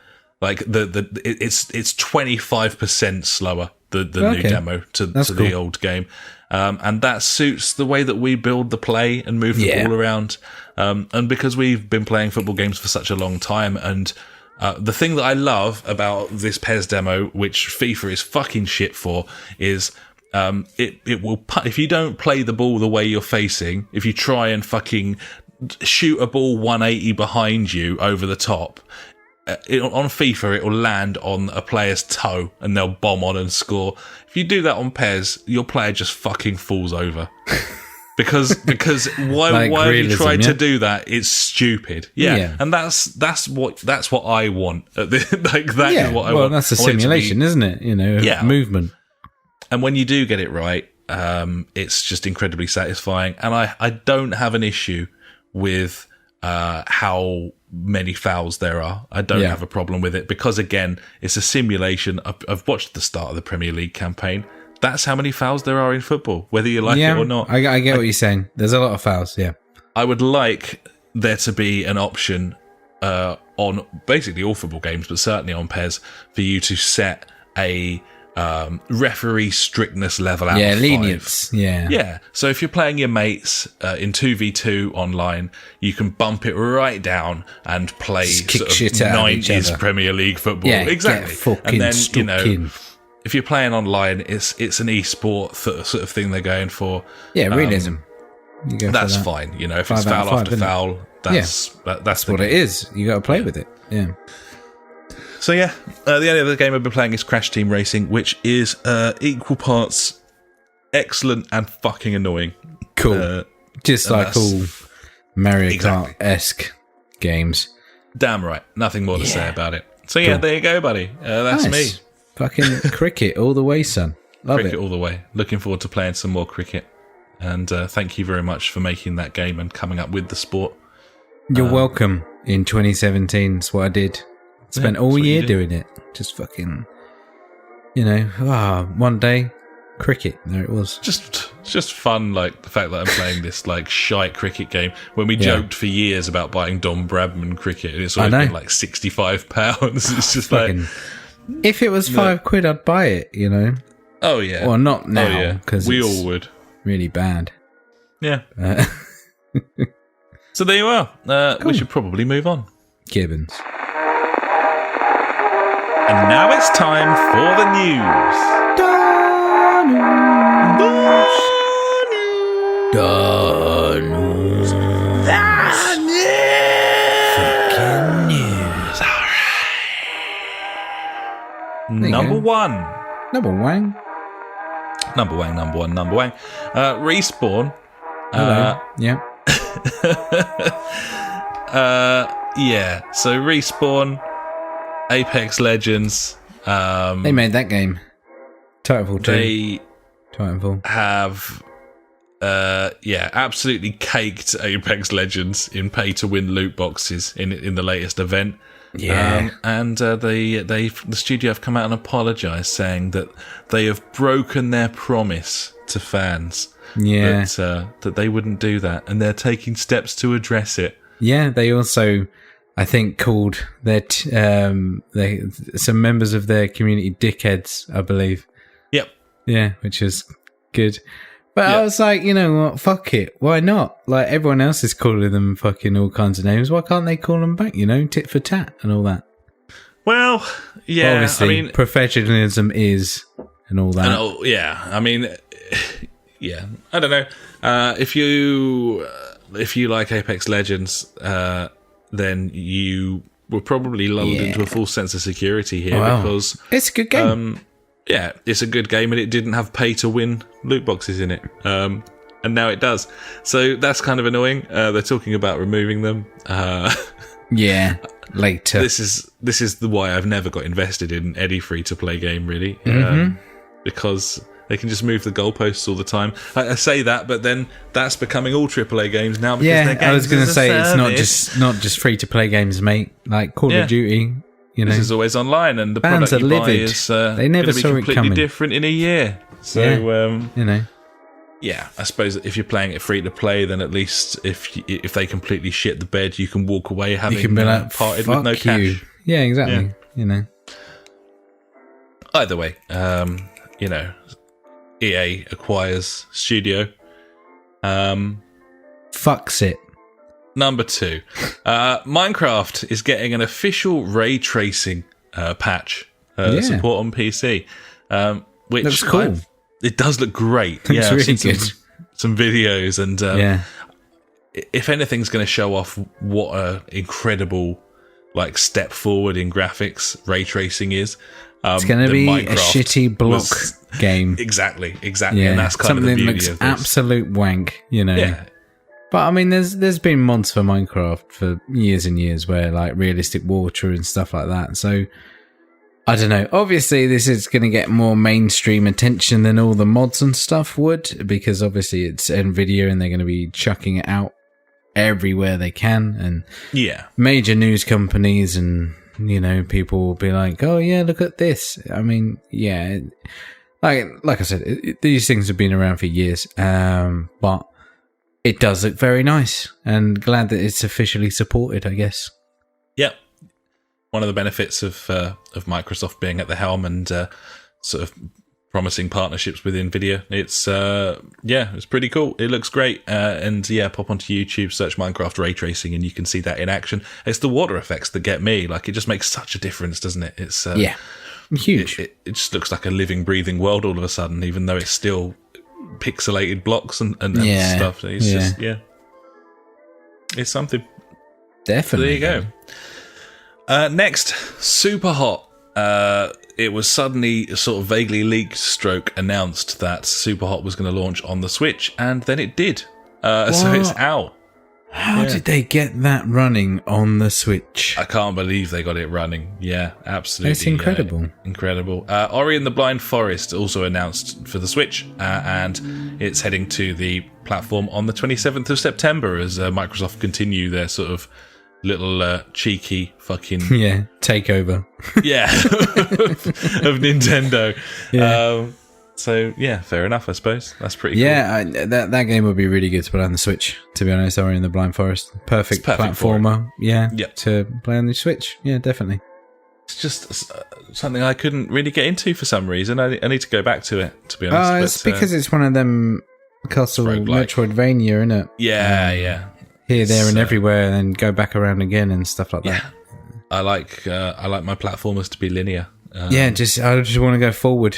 Like it's 25% slower, the new demo to the old game. And that suits the way that we build the play and move the ball around. And because we've been playing football games for such a long time, and the thing that I love about this PES demo, which FIFA is fucking shit for, is it will if you don't play the ball the way you're facing, if you try and fucking shoot a ball 180 behind you over the top, on FIFA it will land on a player's toe and they'll bomb on and score. If you do that on PES, your player just fucking falls over. Because why have you tried to do that? It's stupid. Yeah. And that's what I want. Is what I want. Well, that's a simulation, isn't it? You know, movement. And when you do get it right, it's just incredibly satisfying. And I don't have an issue with how many fouls there are. I don't have a problem with it, because again, it's a simulation. I've watched the start of the Premier League campaign. That's how many fouls there are in football, whether you like it or not. I get what you're saying. There's a lot of fouls, I would like there to be an option on basically all football games, but certainly on PES, for you to set a referee strictness level out of 5. Lenience. Yeah. So if you're playing your mates in 2v2 online, you can bump it right down and play sort of 90s Premier League football. Yeah, exactly. And then, if you're playing online, it's an e-sport sort of thing they're going for. Yeah, realism. That's fine. You know, if it's foul after foul, that's what it is. You got to play with it. Yeah. So the only other game I've been playing is Crash Team Racing, which is equal parts excellent and fucking annoying. Cool. Just like all Mario Kart-esque games. Damn right. Nothing more to say about it. So there you go, buddy. That's me. Fucking cricket all the way, son. Love cricket all the way. Looking forward to playing some more cricket. And thank you very much for making that game and coming up with the sport. You're welcome. In 2017, that's what I did. Spent all year doing it. Just fucking, one day, cricket. There it was. Just fun, like the fact that I'm playing this like shite cricket game when we joked for years about buying Don Bradman cricket, and it's always been like £65. It's just like, if it was £5, I'd buy it. Oh yeah. Well, not now, because we all would. Really bad. Yeah. So there you are. Cool. We should probably move on. Gibbons. And now it's time for the news. Fucking news. All right. Number one. Respawn. Hello. So Respawn, Apex Legends. They made that game. Titanfall 2. They Titanfall. have absolutely caked Apex Legends in pay to win loot boxes in the latest event. Yeah. And the studio have come out and apologised, saying that they have broken their promise to fans. Yeah. That they wouldn't do that, and they're taking steps to address it. Yeah, they also, I think, called their some members of their community dickheads, I believe. Yep. Yeah, which is good. But Yep. I was like, you know what? Fuck it. Why not? Like, everyone else is calling them fucking all kinds of names. Why can't they call them back? You know, tit for tat and all that. Well, yeah. But obviously, I mean, professionalism is and all that. yeah. I mean, yeah. I don't know. If you like Apex Legends, then you were probably lulled into a false sense of security here because it's a good game. Yeah, it's a good game, and it didn't have pay-to-win loot boxes in it, and now it does. So that's kind of annoying. They're talking about removing them. Yeah, later. This is why I've never got invested in any free-to-play game, really, because they can just move the goalposts all the time. I say that, but then that's becoming all AAA games now. Because they're games I was going to say service. it's not just free-to-play games, mate. Like Call of Duty. You know, this is always online, and the fans product you are buy livid. is They never going to saw be it completely coming. different in a year. So, you know, yeah, I suppose if you're playing it free to play, then at least if they completely shit the bed, you can walk away having you can be like, parted fuck with no you. cash. Yeah, exactly. Yeah. You know, Either way, you know, EA acquires studio. fucks it. Number 2, Minecraft is getting an official ray tracing patch support on PC, which looks cool. It does look great. Looks I've really seen good. some videos, and Yeah, if anything's going to show off what a incredible step forward in graphics ray tracing is, it's going to be Minecraft a shitty block game. Exactly, Yeah, and that's kind something of the that beauty looks of this. absolute wank. You know. Yeah, But I mean, there's been mods for Minecraft for years and years where like realistic water and stuff like that. So I don't know. Obviously, this is going to get more mainstream attention than all the mods and stuff would, because obviously it's Nvidia and they're going to be chucking it out everywhere they can, and yeah, major news companies and people will be like, "Oh yeah, look at this." I mean, yeah, like I said, these things have been around for years, but it does look very nice, and glad that it's officially supported, I guess. Yep. One of the benefits of Microsoft being at the helm and sort of promising partnerships with Nvidia, it's pretty cool. It looks great, and pop onto YouTube, search Minecraft ray tracing, and you can see that in action. It's the water effects that get me. Like, it just makes such a difference, doesn't it? It's huge. It just looks like a living, breathing world all of a sudden, even though it's still pixelated blocks and stuff. It's just it's something. Definitely. So there you go. Next, super hot. It was suddenly sort of vaguely leaked / announced that Superhot was going to launch on the Switch, and then it did. So it's out. How did they get that running on the Switch? I can't believe they got it running. Yeah, absolutely. It's incredible. Incredible. Ori and the Blind Forest also announced for the Switch, and it's heading to the platform on the 27th of September as Microsoft continue their sort of little cheeky fucking takeover of Nintendo. So yeah, fair enough, I suppose. That's pretty cool. That game would be really good to play on the Switch, to be honest. Ori and the Blind Forest, perfect platformer to play on the Switch. Yeah, definitely. It's just something I couldn't really get into for some reason. I need to go back to it, to be honest. It's because it's one of them castle Metroidvania, isn't it? Yeah. Here, there, and everywhere, and then go back around again and stuff like that. I like my platformers to be linear. I just want to go forward.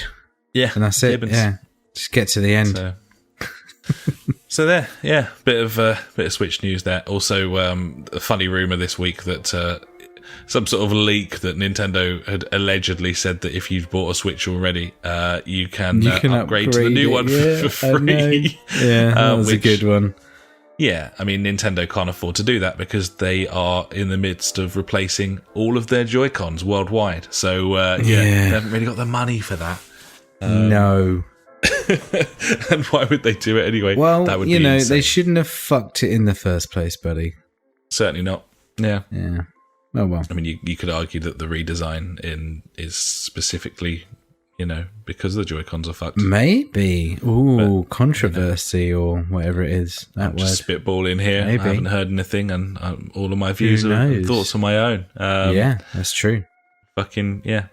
Yeah, and that's it. Yeah, just get to the end. So there, bit of Switch news there. Also, a funny rumor this week that some sort of leak that Nintendo had allegedly said that if you've bought a Switch already, you can upgrade to the new one for free. Yeah, that was a good one. Yeah, I mean, Nintendo can't afford to do that because they are in the midst of replacing all of their Joy-Cons worldwide. So, they haven't really got the money for that. No. And why would they do it anyway? Well, that would be insane. They shouldn't have fucked it in the first place, buddy. Certainly not. Yeah. Oh, well. I mean, you could argue that the redesign is specifically, because the Joy-Cons are fucked. Maybe. Ooh, but, controversy or whatever it is. That I'm just spitballing here. Maybe. I haven't heard anything, and all of my views and thoughts are my own. Yeah, that's true. Fucking, yeah.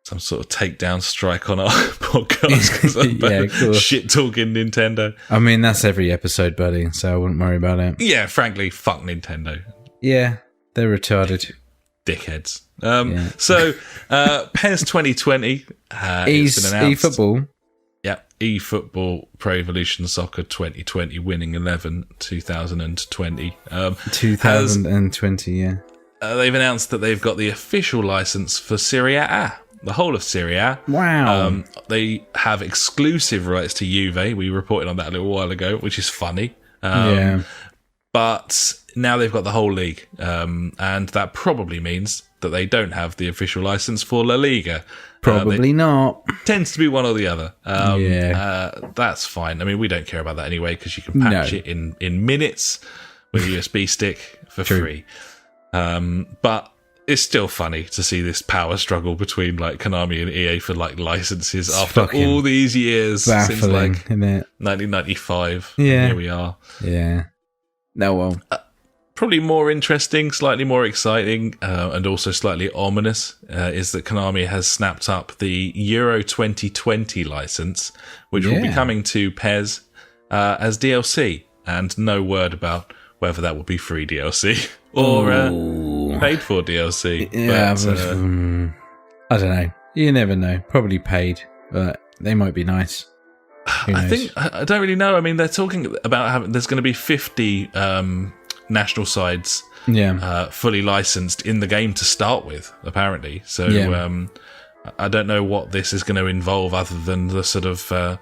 Some sort of takedown strike on our podcast because I'm shit-talking Nintendo. I mean, that's every episode, buddy, so I wouldn't worry about it. Yeah, frankly, fuck Nintendo. Yeah, they're retarded. Dickheads. So, PES 2020 has been announced. eFootball. Yeah, eFootball Pro Evolution Soccer 2020 Winning 11 2020. 2020, yeah. They've announced that they've got the official license for Serie A. The whole of Serie A. Wow. They have exclusive rights to Juve. We reported on that a little while ago, which is funny. But now they've got the whole league. And that probably means that they don't have the official license for La Liga. Probably not. Tends to be one or the other. That's fine. I mean, we don't care about that anyway because you can patch it in minutes with a USB stick for free. But it's still funny to see this power struggle between like Konami and EA for like licenses after all these years since like isn't it? 1995. Yeah, and here we are. Yeah. No, well, probably more interesting, slightly more exciting, and also slightly ominous is that Konami has snapped up the Euro 2020 license, which will be coming to PES as DLC, and no word about whether that will be free DLC or paid for DLC. Yeah, but, I don't know. You never know. Probably paid, but they might be nice. I don't really know. I mean, they're talking about there's going to be 50 national sides fully licensed in the game to start with, apparently. So I don't know what this is going to involve other than the sort of the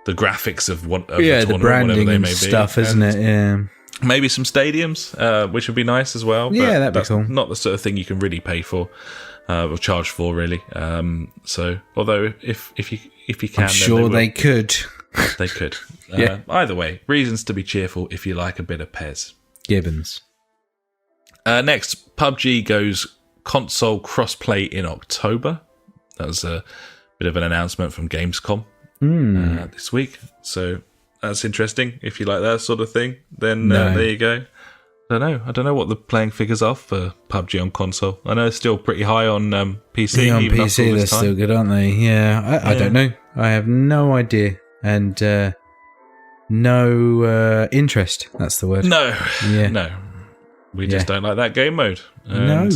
graphics of the tournament, the branding whatever they and may stuff, be. Isn't it? Yeah. Maybe some stadiums, which would be nice as well. But that'd be cool. Not the sort of thing you can really pay for or charge for, really. So, although if you can, I'm sure they could. They could. Either way, reasons to be cheerful if you like a bit of PES. Gibbons. Next, PUBG goes console crossplay in October. That was a bit of an announcement from Gamescom this week. So that's interesting. If you like that sort of thing, then there you go. I don't know what the playing figures are for PUBG on console. I know it's still pretty high on PC. Yeah, on PC they're still good, aren't they? Yeah, I don't know. I have no idea. And no interest. That's the word. No. We just don't like that game mode. And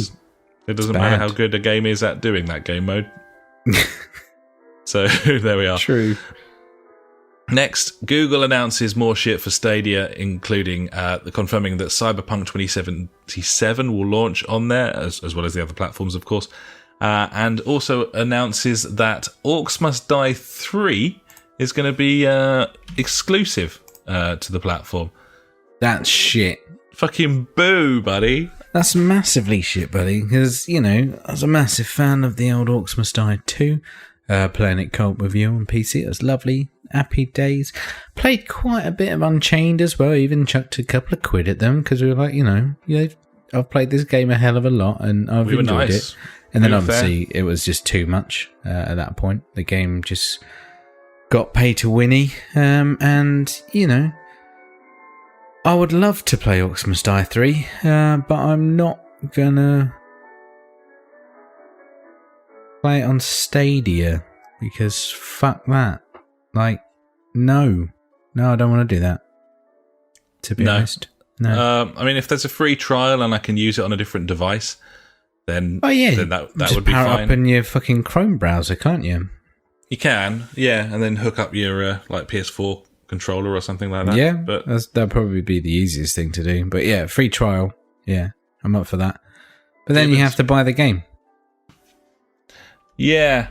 it doesn't matter how good a game is at doing that game mode. So there we are. True. Next, Google announces more shit for Stadia, including confirming that Cyberpunk 2077 will launch on there, as well as the other platforms, of course. And also announces that Orcs Must Die 3 is going to be exclusive to the platform. That's shit. Fucking boo, buddy. That's massively shit, buddy. Because, I was a massive fan of the old Orcs Must Die 2. Playing it co-op with you on PC. It was lovely. Happy days. Played quite a bit of Unchained as well. Even chucked a couple of quid at them because we were like, I've played this game a hell of a lot and I've enjoyed it. And then obviously it was just too much at that point. The game just got pay to winny. And, I would love to play Orcs Must Die 3, but I'm not gonna play it on Stadia because fuck that. Like, no, I don't want to do that. To be honest, no. I mean, if there's a free trial and I can use it on a different device, then then that would be fine. Power up in your fucking Chrome browser, can't you? You can, and then hook up your like PS4 controller or something like that. Yeah, but that'd probably be the easiest thing to do. But yeah, free trial. Yeah, I'm up for that. But then you have to buy the game. Yeah.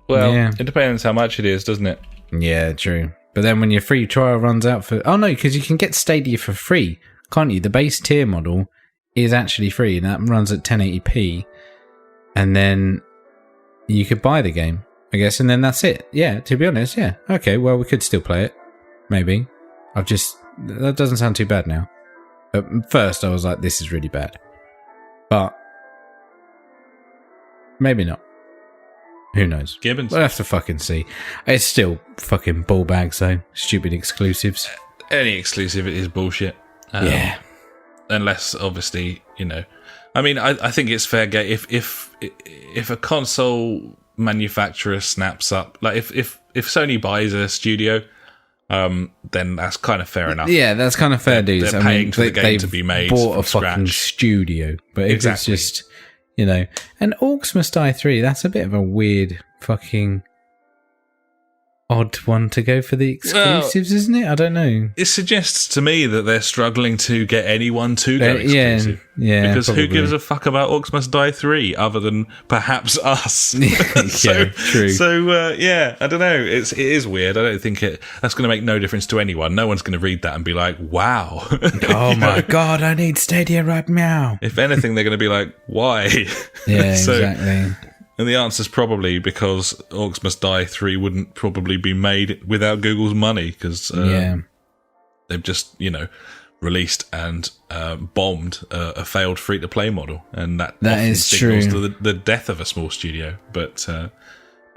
Well, it depends how much it is, doesn't it? Yeah, true. But then when your free trial runs out for... Oh, no, because you can get Stadia for free, can't you? The base tier model is actually free, and that runs at 1080p. And then you could buy the game, I guess, and then that's it. Yeah, to be honest, yeah. Okay, well, we could still play it. Maybe. That doesn't sound too bad now. At first, I was like, this is really bad. But maybe not. Who knows? Gibbons. We'll have to fucking see. It's still fucking ball bags, though. Stupid exclusives. Any exclusivity is bullshit. Yeah. Unless, obviously, I mean, I think it's fair game if a console manufacturer snaps up, like if Sony buys a studio, then that's kind of fair enough. Yeah, that's kind of fair dues. They're paying for the game to be made. Bought a from fucking scratch. studio, but if it's just and Orcs Must Die 3, that's a bit of a weird fucking odd one to go for the exclusives, isn't it? I don't know. It suggests to me that they're struggling to get anyone to go exclusive. Yeah, because probably. who gives a fuck about Orcs Must Die 3 other than perhaps us? True. So, I don't know. It is weird. I don't think that's going to make no difference to anyone. No one's going to read that and be like, wow. Oh my God, I need Stadia right now. If anything, they're going to be like, why? Yeah, exactly. And the answer is probably because Orcs Must Die 3 wouldn't probably be made without Google's money, because they've just, released and bombed a failed free-to-play model, and that often is signals true. to the death of a small studio. But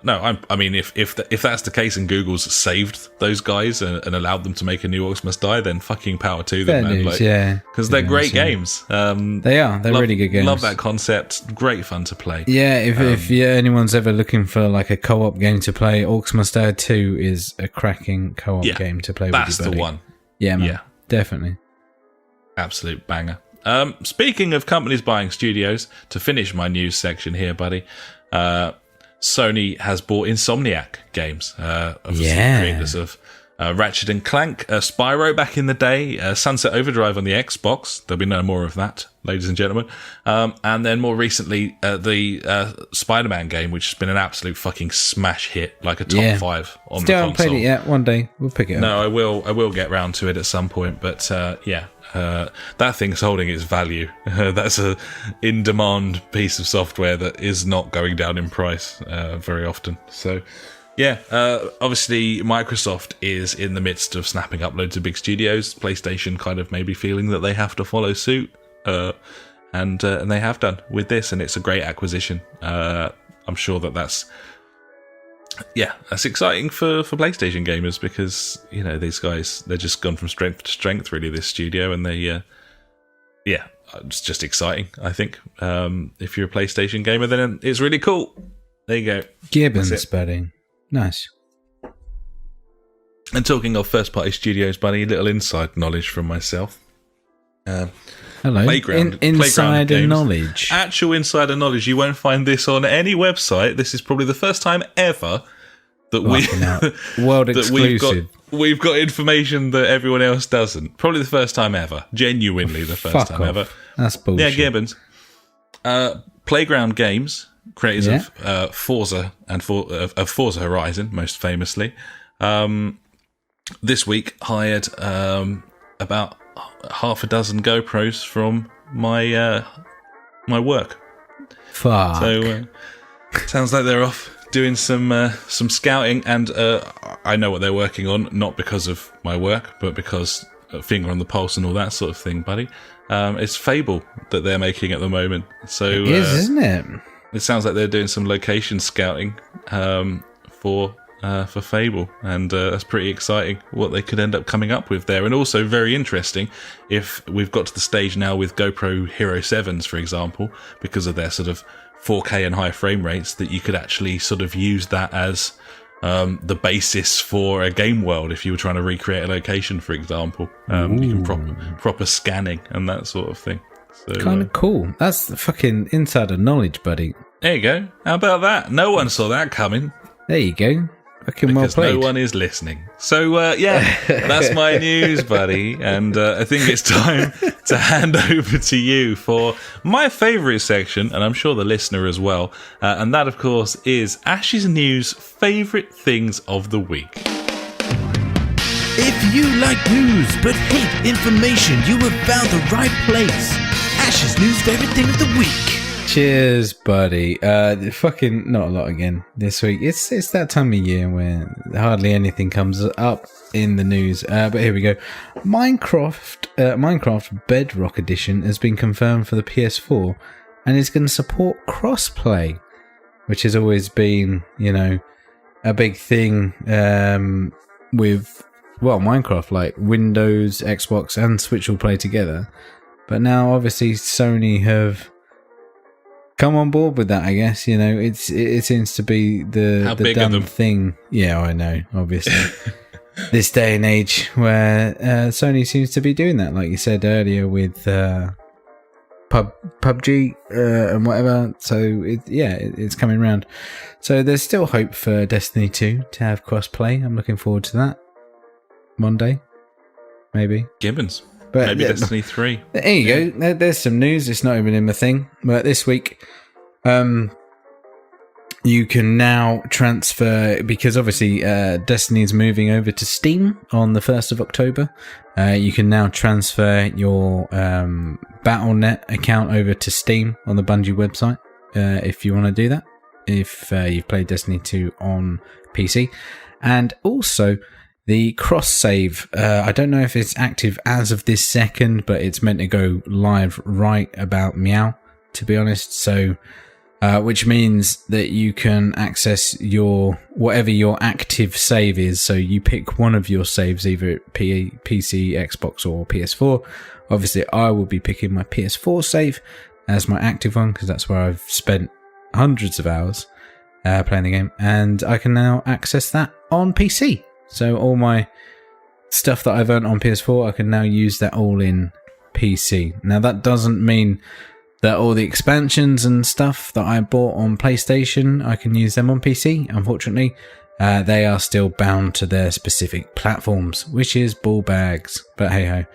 no, I mean, if that's the case and Google's saved those guys and allowed them to make a new Orcs Must Die, then fucking power to them, man. News, yeah. Because they're great games. They are. They're really good games. Love that concept. Great fun to play. Yeah, if anyone's ever looking for like a co-op game to play, Orcs Must Die 2 is a cracking co-op game to play with That's your buddy. the one. Yeah, man. Yeah. Definitely. Absolute banger. Speaking of companies buying studios, to finish my news section here, buddy, Sony has bought Insomniac Games, obviously creators of Ratchet and Clank, Spyro back in the day, Sunset Overdrive on the Xbox. There'll be no more of that, ladies and gentlemen. And then more recently, the Spider-Man game, which has been an absolute fucking smash hit, like a top 5 on the console. Still haven't played it yet. One day we'll pick it up. No, I will get round to it at some point, but that thing's holding its value. That's a in-demand piece of software that is not going down in price very often. So, obviously Microsoft is in the midst of snapping up loads of big studios. PlayStation kind of maybe feeling that they have to follow suit, and they have done with this, and it's a great acquisition. I'm sure that's exciting for PlayStation gamers, because these guys, they're just gone from strength to strength, really, this studio, and they it's just exciting, I think. If you're a PlayStation gamer, then it's really cool. There you go. Gibbons, buddy. Nice. And talking of first party studios, buddy, a little inside knowledge from myself. Hello. Playground Insider games. knowledge. Actual insider knowledge. You won't find this on any website. This is probably the first time ever that world exclusive. We've got information that everyone else doesn't. Probably the first time ever. Genuinely the first time ever. That's bullshit. Yeah, Gibbons. Playground Games, creators of Forza and of Forza Horizon, most famously, this week hired about half a dozen GoPros from my work. Fuck. So sounds like they're off doing some scouting, and I know what they're working on, not because of my work, but because finger on the pulse and all that sort of thing, buddy. It's Fable that they're making at the moment. So it is, isn't it? It sounds like they're doing some location scouting for Fable, and that's pretty exciting what they could end up coming up with there. And also very interesting if we've got to the stage now with GoPro Hero 7s, for example, because of their sort of 4K and high frame rates, that you could actually sort of use that as the basis for a game world if you were trying to recreate a location, for example. You can proper scanning and that sort of thing. So, kind of cool. That's the fucking insider knowledge, buddy. There you go. How about that? No one saw that coming. There you go. Fucking because well played. No one is listening. So, that's my news, buddy. And I think it's time to hand over to you for my favourite section, and I'm sure the listener as well. And that, of course, is Ash's News Favourite Things of the Week. If you like news but hate information, you have found the right place. Ash's News Favorite Thing of the Week. Cheers, buddy. Fucking not a lot again this week. It's that time of year where hardly anything comes up in the news. But here we go. Minecraft Bedrock Edition has been confirmed for the PS4 and is going to support crossplay, which has always been, a big thing with Minecraft. Like Windows, Xbox, and Switch all play together. But now, obviously, Sony have come on board with that, I guess. It seems to be the dumb thing. Yeah, I know, obviously. This day and age where Sony seems to be doing that, like you said earlier, with PUBG and whatever. So, it's coming around. So there's still hope for Destiny 2 to have cross-play. I'm looking forward to that. One day, maybe. Gibbons. But maybe Destiny 3. There you go. There's some news. It's not even in my thing. But this week, you can now transfer, because obviously Destiny is moving over to Steam on the 1st of October. You can now transfer your Battle.net account over to Steam on the Bungie website if you want to do that, if you've played Destiny 2 on PC. And also the cross-save, I don't know if it's active as of this second, but it's meant to go live right about meow, to be honest. So, which means that you can access whatever your active save is. So you pick one of your saves, either PC, Xbox, or PS4. Obviously, I will be picking my PS4 save as my active one, because that's where I've spent hundreds of hours playing the game, and I can now access that on PC. So all my stuff that I've earned on PS4, I can now use that all in PC. Now that doesn't mean that all the expansions and stuff that I bought on PlayStation, I can use them on PC. Unfortunately, they are still bound to their specific platforms, which is ball bags. But hey ho,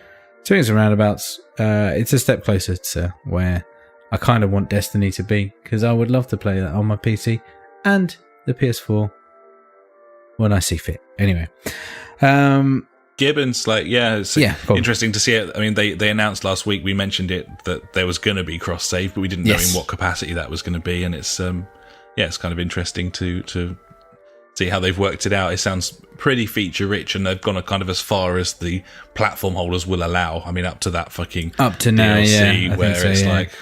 swings and roundabouts. It's a step closer to where I kind of want Destiny to be, because I would love to play that on my PC and the PS4 when I see fit. Anyway, Gibbons, interesting to see it. I mean, they announced last week, we mentioned it, that there was going to be cross save, but we didn't know in what capacity that was going to be. And it's it's kind of interesting to see how they've worked it out. It sounds pretty feature rich, and they've gone kind of as far as the platform holders will allow. I mean, up to that fucking up to now, DLC, where it's like,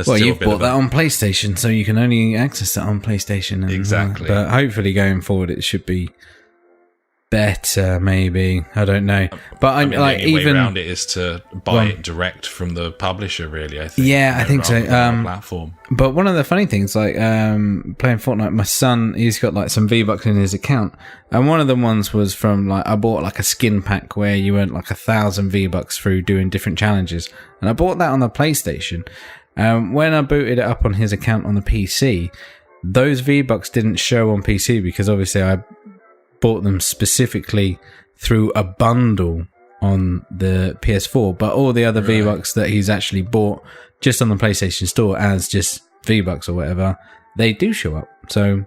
well, you've bought that on PlayStation, so you can only access that on PlayStation. Exactly. But hopefully going forward, it should be better, maybe. I don't know. But the only way around it is to buy it direct from the publisher, really, I think. Yeah, I think so. Platform. But one of the funny things, like playing Fortnite, my son, he's got like some V-Bucks in his account. And one of the ones was from I bought like a skin pack where you earned like 1,000 V-Bucks through doing different challenges. And I bought that on the PlayStation. When I booted it up on his account on the PC, those V-Bucks didn't show on PC because obviously I bought them specifically through a bundle on the PS4, but all the other V-Bucks that he's actually bought just on the PlayStation Store as just V-Bucks or whatever, they do show up. So,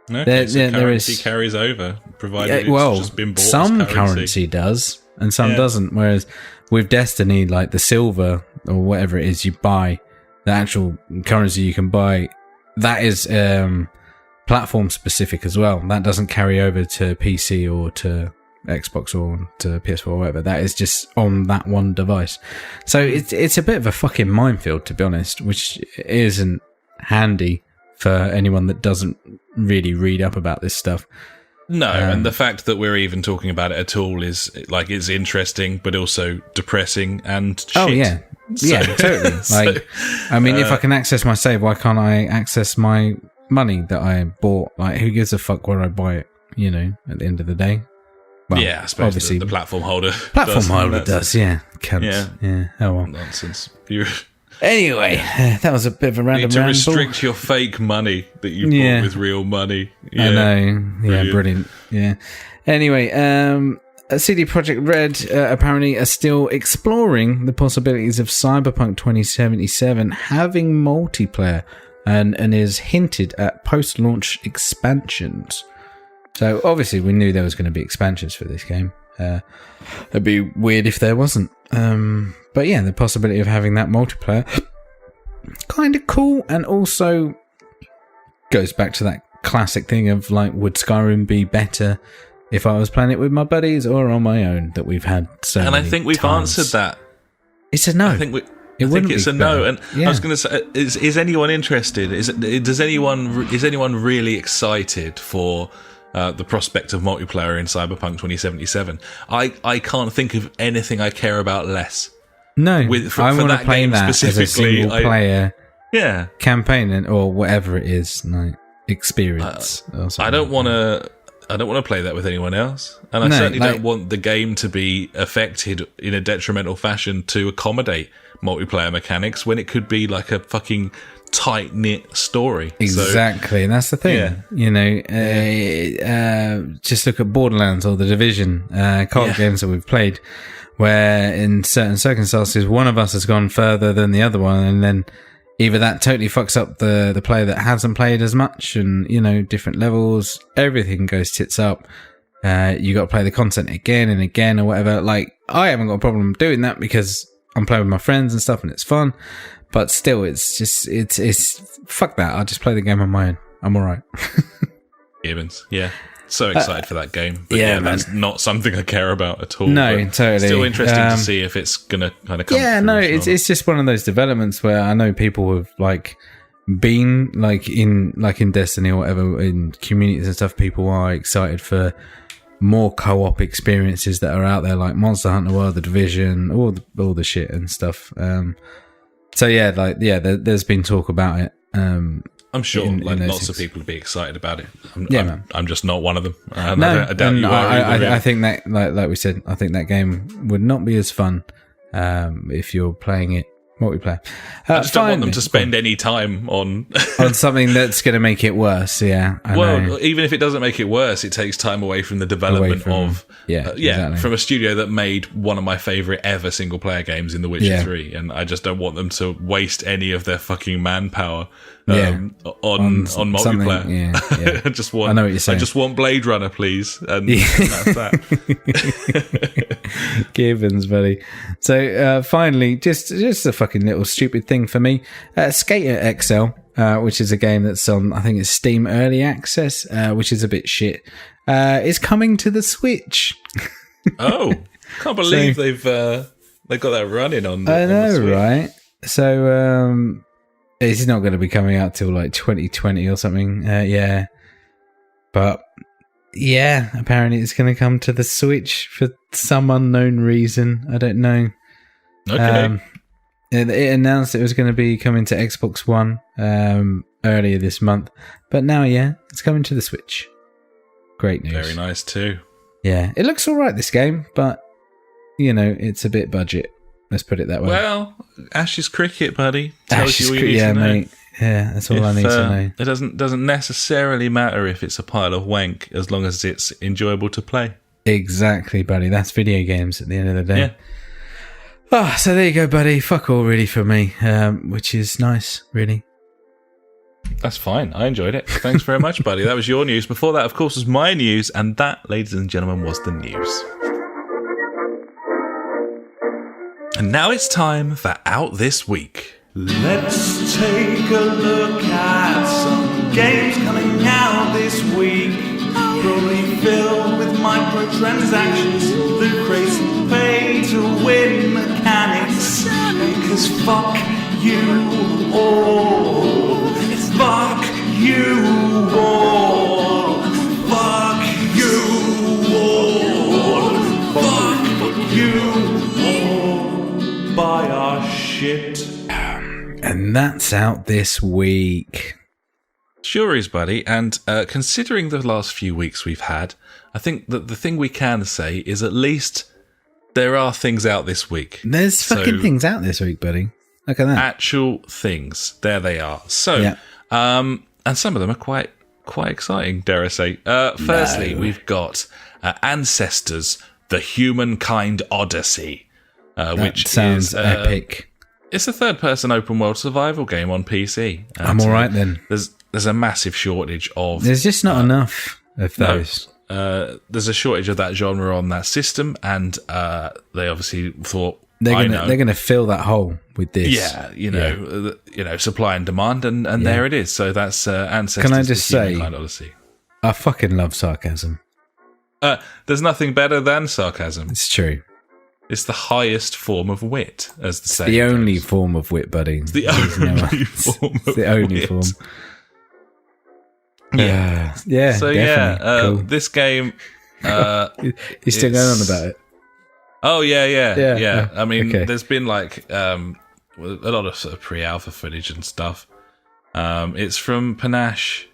there is carries over, provided it's just been bought. Some currency does, and some doesn't. Whereas with Destiny, like the silver or whatever it is you buy, the actual currency you can buy, that is platform specific as well. That doesn't carry over to PC or to Xbox or to PS4 or whatever. That is just on that one device. So it's a bit of a fucking minefield, to be honest, which isn't handy for anyone that doesn't really read up about this stuff. No, and the fact that we're even talking about it at all is like, it's interesting, but also depressing and shit. Oh yeah. Yeah, totally. I mean, if I can access my save, why can't I access my money that I bought? Like, who gives a fuck where I buy it, at the end of the day? Well, I suppose obviously the platform holder does, yeah. Cunts. Yeah. Oh well. Nonsense. Anyway, that was a bit of a random ramble. You need to restrict your fake money that you bought with real money. Yeah. I know. Yeah, brilliant. Yeah. Anyway, CD Projekt Red apparently are still exploring the possibilities of Cyberpunk 2077 having multiplayer and is hinted at post-launch expansions. So obviously we knew there was going to be expansions for this game. It'd be weird if there wasn't. But yeah, the possibility of having that multiplayer kind of cool, and also goes back to that classic thing of like, would Skyrim be better if I was playing it with my buddies or on my own? That we've had so many And I think we've times. answered that. It's a no. I think it's a no. And I was going to say, is anyone interested? Is anyone really excited for the prospect of multiplayer in Cyberpunk 2077? I can't think of anything I care about less. No, I want to play game that as a single player campaign or whatever it is, like experience. I don't want to play that with anyone else, and I certainly don't want the game to be affected in a detrimental fashion to accommodate multiplayer mechanics when it could be like a fucking tight-knit story. Exactly, and that's the thing. Just look at Borderlands or The Division, co-op games that we've played, where in certain circumstances one of us has gone further than the other one, and then either that totally fucks up the player that hasn't played as much, and different levels, everything goes tits up. You got to play the content again and again or whatever. Like, I haven't got a problem doing that because I'm playing with my friends and stuff and it's fun, but still, it's fuck that. I'll just play the game on my own. I'm alright. Gibbons, yeah. So excited for that game. But that's not something I care about at all. No, totally. Still interesting to see if it's going to kind of come through. It's just one of those developments where I know people have been in Destiny or whatever, in communities and stuff, people are excited for more co-op experiences that are out there, like Monster Hunter World, The Division, all the shit and stuff. There's been talk about it. I'm sure lots of people would be excited about it. I'm just not one of them. I doubt you are. I think that, like we said, I think that game would not be as fun if you're playing it multiplayer. I just don't want them to spend any time on something that's going to make it worse. Yeah. I know. Even if it doesn't make it worse, it takes time away from the development from a studio that made one of my favorite ever single player games in The Witcher 3, and I just don't want them to waste any of their fucking manpower on multiplayer. Yeah. I know what you're saying. I just want Blade Runner, please, and that's that. Gibbons, buddy. So finally, just a fucking little stupid thing for me. Skater XL, which is a game that's on, I think it's Steam Early Access, which is a bit shit, is coming to the Switch. Oh, can't believe they've got that running on. I know, right? So it's not going to be coming out till like 2020 or something. But yeah, apparently it's going to come to the Switch for some unknown reason. I don't know. Okay. It announced it was going to be coming to Xbox One earlier this month, but now, it's coming to the Switch. Great news. Very nice too. Yeah, it looks all right, this game, but it's a bit budget. Let's put it that way. Well, Ash's Cricket, buddy. Tells you what you need to know. Mate. Yeah, that's all I need to know. It doesn't necessarily matter if it's a pile of wank, as long as it's enjoyable to play. Exactly, buddy. That's video games at the end of the day. Yeah. So there you go, buddy. Fuck all, really, for me, which is nice, really. That's fine. I enjoyed it. Thanks very much, buddy. That was your news. Before that, of course, was my news, and that, ladies and gentlemen, was the news. And now it's time for Out This Week. Let's take a look at some games coming out this week. Probably filled with microtransactions, loot crates and pay-to-win mechanics. Because fuck you all. Fuck you all. Fuck you all. Fuck you all. Buy our shit. And that's out this week. Sure is, buddy. And considering the last few weeks we've had, I think that the thing we can say is at least there are things out this week. There's fucking things out this week, buddy. Look at that. Actual things. There they are. So, and some of them are quite exciting, dare I say. Firstly, we've got Ancestors, The Humankind Odyssey, which sounds epic. It's a third-person open-world survival game on PC. I'm all right then. There's a massive shortage of... There's just not enough of those. There's a shortage of that genre on that system, and they obviously thought, They're gonna fill that hole with this. Yeah, you know, supply and demand, and there it is. So that's ancestors. Can I just say, Odyssey. I fucking love sarcasm. There's nothing better than sarcasm. It's true. It's the highest form of wit, as the saying The only goes. form of wit, buddy. It's the only form of the only wit. form. Yeah. Yeah. So definitely. Cool. this game. You're still going on about it. Oh yeah. I mean, okay. there's been like a lot of sort of pre-alpha footage and stuff. It's from Panache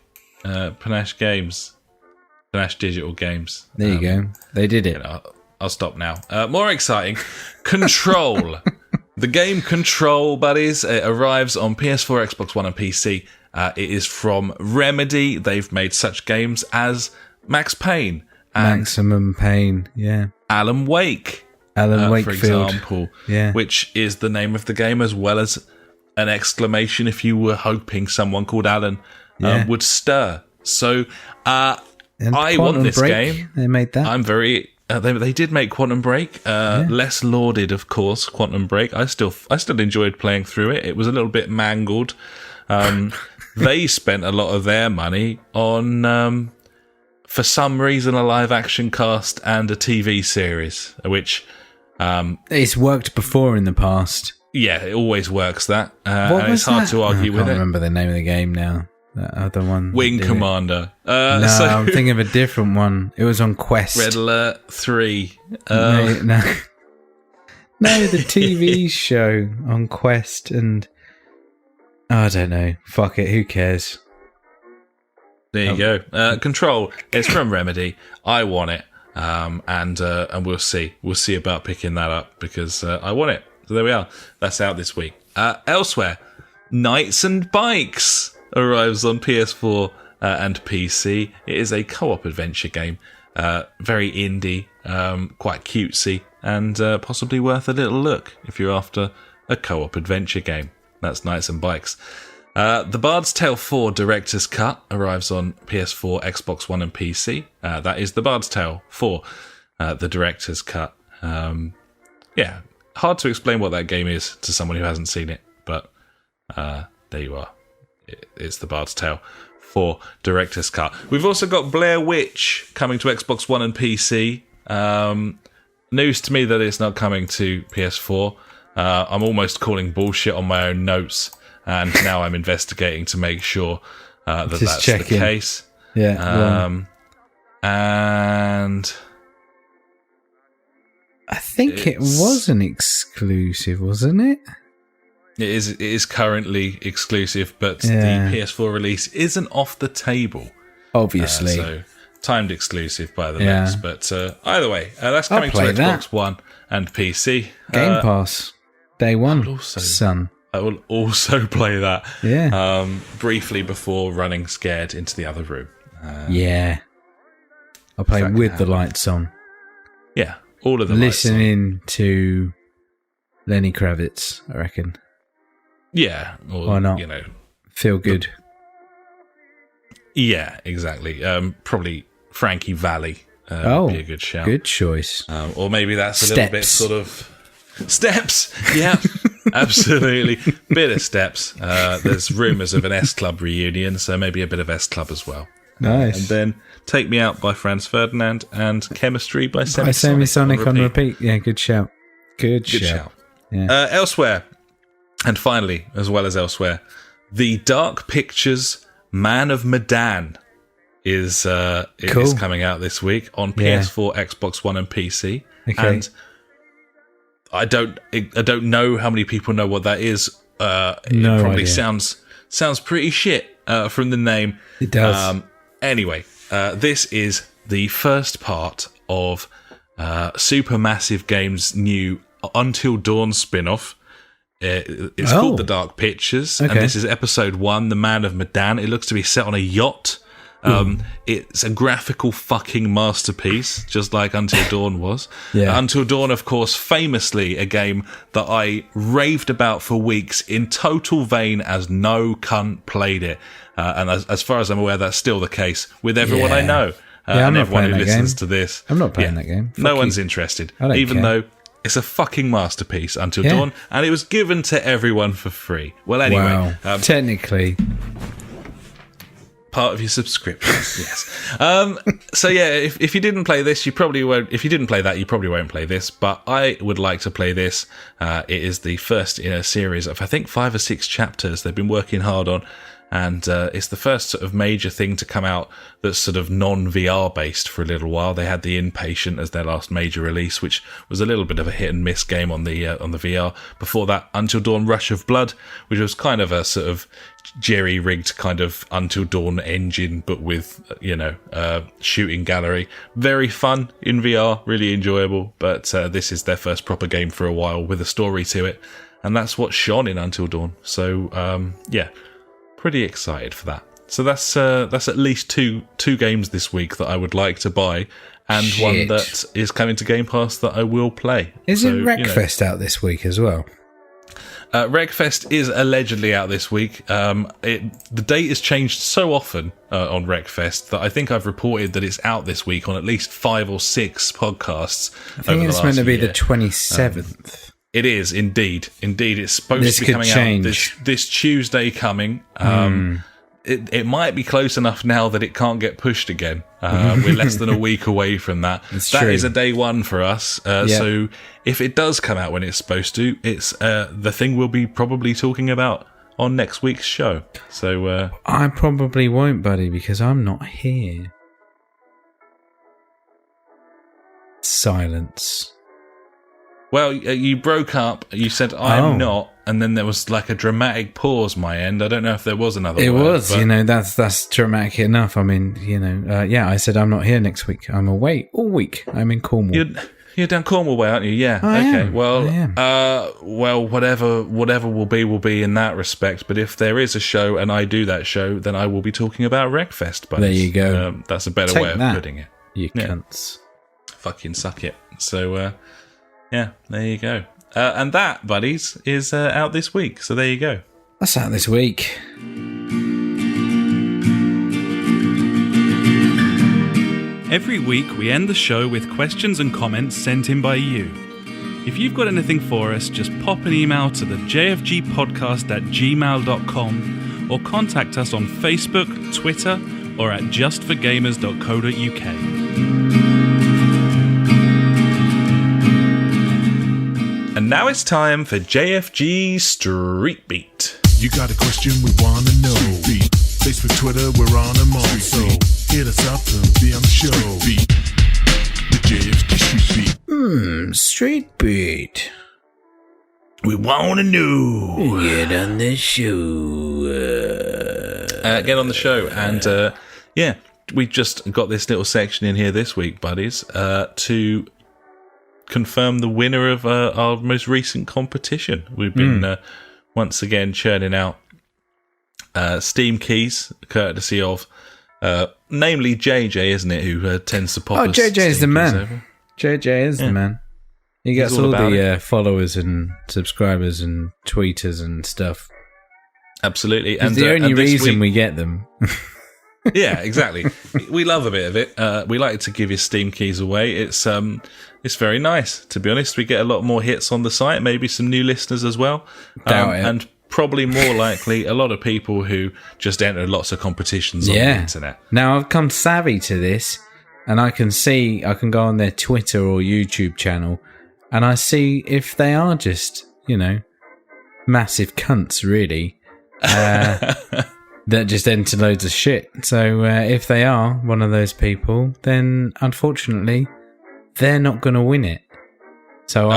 Games, Panache Digital Games. There you go. They did it. I'll stop now. More exciting, Control. The game Control, buddies, it arrives on PS4, Xbox One, and PC. It is from Remedy. They've made such games as Max Payne and Maximum Pain. Yeah. Alan Wake. Alan for Wakefield. example, Yeah. which is the name of the game, as well as an exclamation if you were hoping someone called Alan would stir. So And I Quantum want this Break, game. They made that. I'm very. They did make Quantum Break, less lauded, of course. Quantum Break. I still enjoyed playing through it. It was a little bit mangled. They spent a lot of their money on, for some reason, a live action cast and a TV series, which. It's worked before in the past. Yeah, it always works. That What and was it's hard that? to argue I with can't it. remember the name of the game now. That other one. Wing did it. Commander. No, So I'm thinking of a different one. It was on Quest. Red Alert 3. No, the TV show on Quest, and I don't know. Fuck it. Who cares? There you go. Control. It's from Remedy. I want it. And we'll see. We'll see about picking that up because I want it. So there we are. That's out this week. Elsewhere, Knights and Bikes arrives on PS4 and PC. It is a co-op adventure game. Very indie, quite cutesy, and possibly worth a little look if you're after a co-op adventure game. That's Knights and Bikes. The Bard's Tale 4 Director's Cut arrives on PS4, Xbox One, and PC. That is The Bard's Tale 4, the Director's Cut. Yeah, hard to explain what that game is to someone who hasn't seen it, but there you are. It's The Bard's Tale 4 Director's Cut. We've also got Blair Witch coming to Xbox One and PC. News to me that it's not coming to PS4. I'm almost calling bullshit on my own notes. And now I'm investigating to make sure that that's checking. the case. Yeah. And I think it was an exclusive, wasn't it? it is currently exclusive, but Yeah. the PS4 release isn't off the table. Obviously. So timed exclusive by the Yeah. looks. But either way, that's I'll coming to play Xbox that. One and PC. Game Pass. Day one. also- Son. I will also play that Yeah. briefly before running scared into the other room. Yeah. I'll play Fucking with the hell. lights on. Yeah, all of the lights on. Listening to Lenny Kravitz, I reckon. Yeah, or Why not? you know, Feel good. yeah, exactly. Probably Frankie Valli would be a good shout. Good choice. Or maybe that's a little bit Steps. sort of Steps. Yeah, absolutely. Bit of Steps. There's rumours of an S Club reunion, so maybe a bit of S Club as well. Nice. And then Take Me Out by Franz Ferdinand and Chemistry by By Semisonic. Semisonic on repeat. Yeah, good shout. Good shout. Yeah. Elsewhere, and finally, as well as elsewhere, the Dark Pictures Man of Medan is Cool. coming out this week on PS4, Xbox One, and PC. Okay. And I don't know how many people know what that is. No it probably idea. sounds pretty shit from the name. It does. Anyway, this is the first part of Supermassive Games' new Until Dawn spin-off. It's called The Dark Pictures, and this is episode 1, The Man of Medan. It looks to be set on a yacht. It's a graphical fucking masterpiece, just like Until Dawn was. Yeah. Until Dawn, of course, famously a game that I raved about for weeks in total vain as no cunt played it. And as far as I'm aware, that's still the case with everyone I know. I'm and not everyone who playing that listens game. to this. I'm not playing that game. No Fuck one's you. interested. I don't Even care. though It's a fucking masterpiece, Until Dawn, and it was given to everyone for free. Well, anyway, technically. Part of your subscriptions, yes. So yeah, if you didn't play this, you probably won't. If you didn't play that, you probably won't play this. But I would like to play this. It is the first in a series of, I think, 5 or 6 chapters they've been working hard on, and it's the first sort of major thing to come out that's sort of non-VR based for a little while. They had The Inpatient as their last major release, which was a little bit of a hit and miss game on the VR. Before that, Until Dawn: Rush of Blood, which was kind of a sort of jerry-rigged kind of Until Dawn engine, but with, shooting gallery. Very fun in VR, really enjoyable, but this is their first proper game for a while with a story to it, and that's what shone in Until Dawn. So, pretty excited for that. So that's at least two games this week that I would like to buy, and one that is coming to Game Pass that I will play. Isn't Wreckfest out this week as well? Wreckfest is allegedly out this week. The date has changed so often on Wreckfest that I think I've reported that it's out this week on at least 5 or 6 podcasts. I think it's meant to be the 27th. It is, indeed. Indeed, it's supposed to be coming out this Tuesday coming. It might be close enough now that it can't get pushed again. We're less than a week away from that. That is a day one for us. So if it does come out when it's supposed to, it's the thing we'll be probably talking about on next week's show. So I probably won't, buddy, because I'm not here. Silence. Well, you broke up. You said, I'm not. And then there was like a dramatic pause my end. I don't know if there was another word. It was, but that's dramatic enough. I mean, I said I'm not here next week. I'm away all week. I'm in Cornwall. You're down Cornwall way, aren't you? Yeah. I am. Well, whatever will be in that respect. But if there is a show and I do that show, then I will be talking about Wreckfest. But there you go. That's a better way of putting it. You cunts. Fucking suck it. So, there you go. And that, buddies, is out this week. So there you go. That's out this week. Every week we end the show with questions and comments sent in by you. If you've got anything for us, just pop an email to the JfG Podcast at gmail.com or contact us on Facebook, Twitter, or at justforgamers.co.uk. And now it's time for JfG Street Beat. You got a question we want to know. Beat. Facebook, Twitter, we're on them all. So hit us up and be on the show. Beat. The JfG Street Beat. Street Beat. We want to know. Get on the show. Get on the show. And we just got this little section in here this week, buddies, to confirm the winner of our most recent competition. We've been once again churning out Steam keys, courtesy of namely JJ, isn't it, who tends to pop us JJ is the man. Over. JJ is the man. He gets all the followers and subscribers and tweeters and stuff. Absolutely. And the only reason we get them. Yeah, exactly. We love a bit of it. We like to give your Steam keys away. It's very nice, to be honest. We get a lot more hits on the site, maybe some new listeners as well. And probably more likely, a lot of people who just enter lots of competitions on the internet. Now, I've come savvy to this, and I can go on their Twitter or YouTube channel, and I see if they are just, massive cunts, really. That just enter loads of shit. So if they are one of those people, then unfortunately, they're not going to win it. So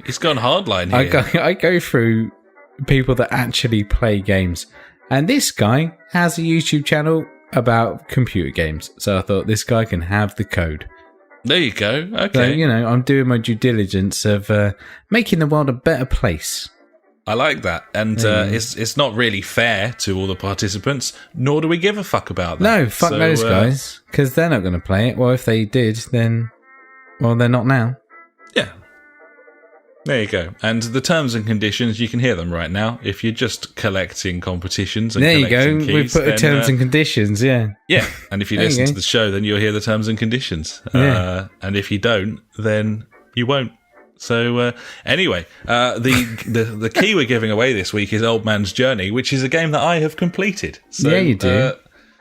It's gone hardline here. I go through people that actually play games, and this guy has a YouTube channel about computer games. So I thought this guy can have the code. There you go. Okay. So, I'm doing my due diligence of making the world a better place. I like that, and it's not really fair to all the participants, nor do we give a fuck about that. No, fuck those guys, because they're not going to play it. Well, if they did, then, they're not now. Yeah. There you go. And the terms and conditions, you can hear them right now. If you're just collecting competitions and collecting keys, we put terms and conditions, yeah. Yeah, and if you listen to the show, then you'll hear the terms and conditions. And if you don't, then you won't. So anyway, the key we're giving away this week is Old Man's Journey, which is a game that I have completed. So, yeah, you do.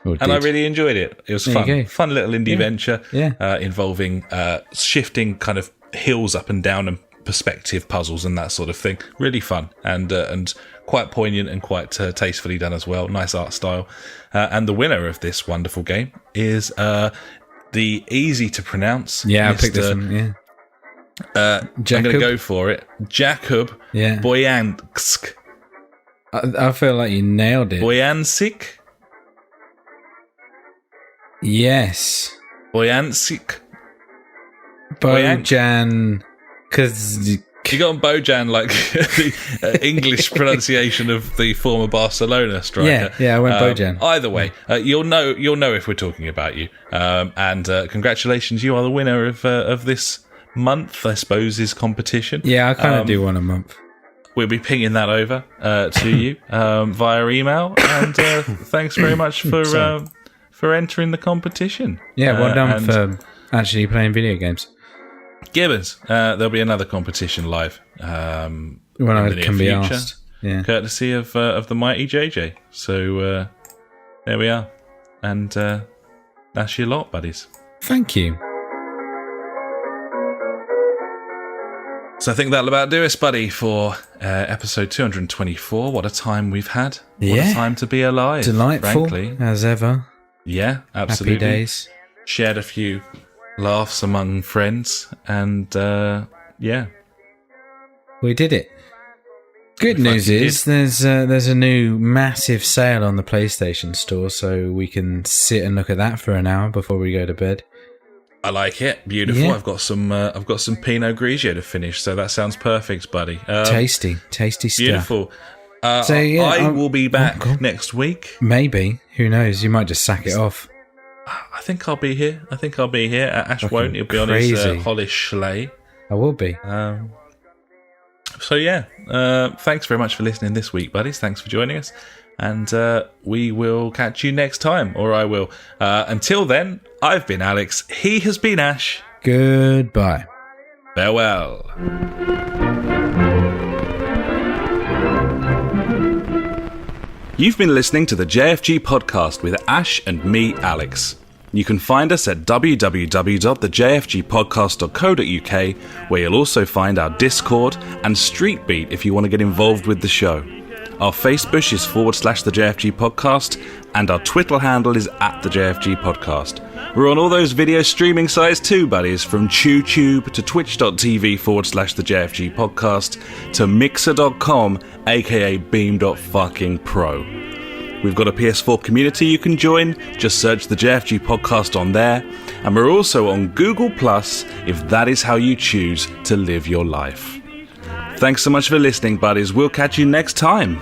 I really enjoyed it. It was fun little indie venture involving shifting kind of hills up and down and perspective puzzles and that sort of thing. Really fun and quite poignant and quite tastefully done as well. Nice art style. And the winner of this wonderful game is the easy to pronounce. Yeah, I picked this one. Yeah. I'm going to go for it. Jakub Bojansk. I feel like you nailed it. Bojansik? Yes. Bojansik. Bojan. Because you got on Bojan like the English pronunciation of the former Barcelona striker. Yeah, I went Bojan. Either way, you'll know if we're talking about you. And congratulations, you are the winner of this month, I suppose, is competition. Yeah, I kind of do one a month. We'll be pinging that over to you via email. And thanks very much for entering the competition. Yeah, well done for actually playing video games. Gibbons, there'll be another competition live when I can be asked. Yeah, courtesy of the mighty JJ. So there we are, and that's your lot, buddies. Thank you. So I think that'll about do us, buddy, for episode 224. What a time we've had. What a time to be alive. Delightful, frankly. as ever. Yeah, absolutely. Happy days. Shared a few laughs among friends, and we did it. Good news is there's a new massive sale on the PlayStation Store, so we can sit and look at that for an hour before we go to bed. I like it. Beautiful. Yeah. I've got some Pinot Grigio to finish, so that sounds perfect, buddy. Tasty stuff. Beautiful. I will be back next week. Maybe. Who knows? You might just sack it off. I think I'll be here. Ash won't. He'll be on his Hollish sleigh. I will be. So yeah, thanks very much for listening this week, buddies. Thanks for joining us. And we will catch you next time, or I will. Until then, I've been Alex. He has been Ash. Goodbye. Farewell. You've been listening to the JfG Podcast with Ash and me, Alex. You can find us at www.thejfgpodcast.co.uk, where you'll also find our Discord and Street Beat if you want to get involved with the show. Our Facebook is /the JfG Podcast, and our Twitter handle is @the JfG Podcast. We're on all those video streaming sites too, buddies, from TubeTube to twitch.tv /the JfG Podcast to mixer.com, aka beam.fucking-pro. We've got a PS4 community you can join, just search the JfG Podcast on there, and we're also on Google Plus if that is how you choose to live your life. Thanks so much for listening, buddies. We'll catch you next time.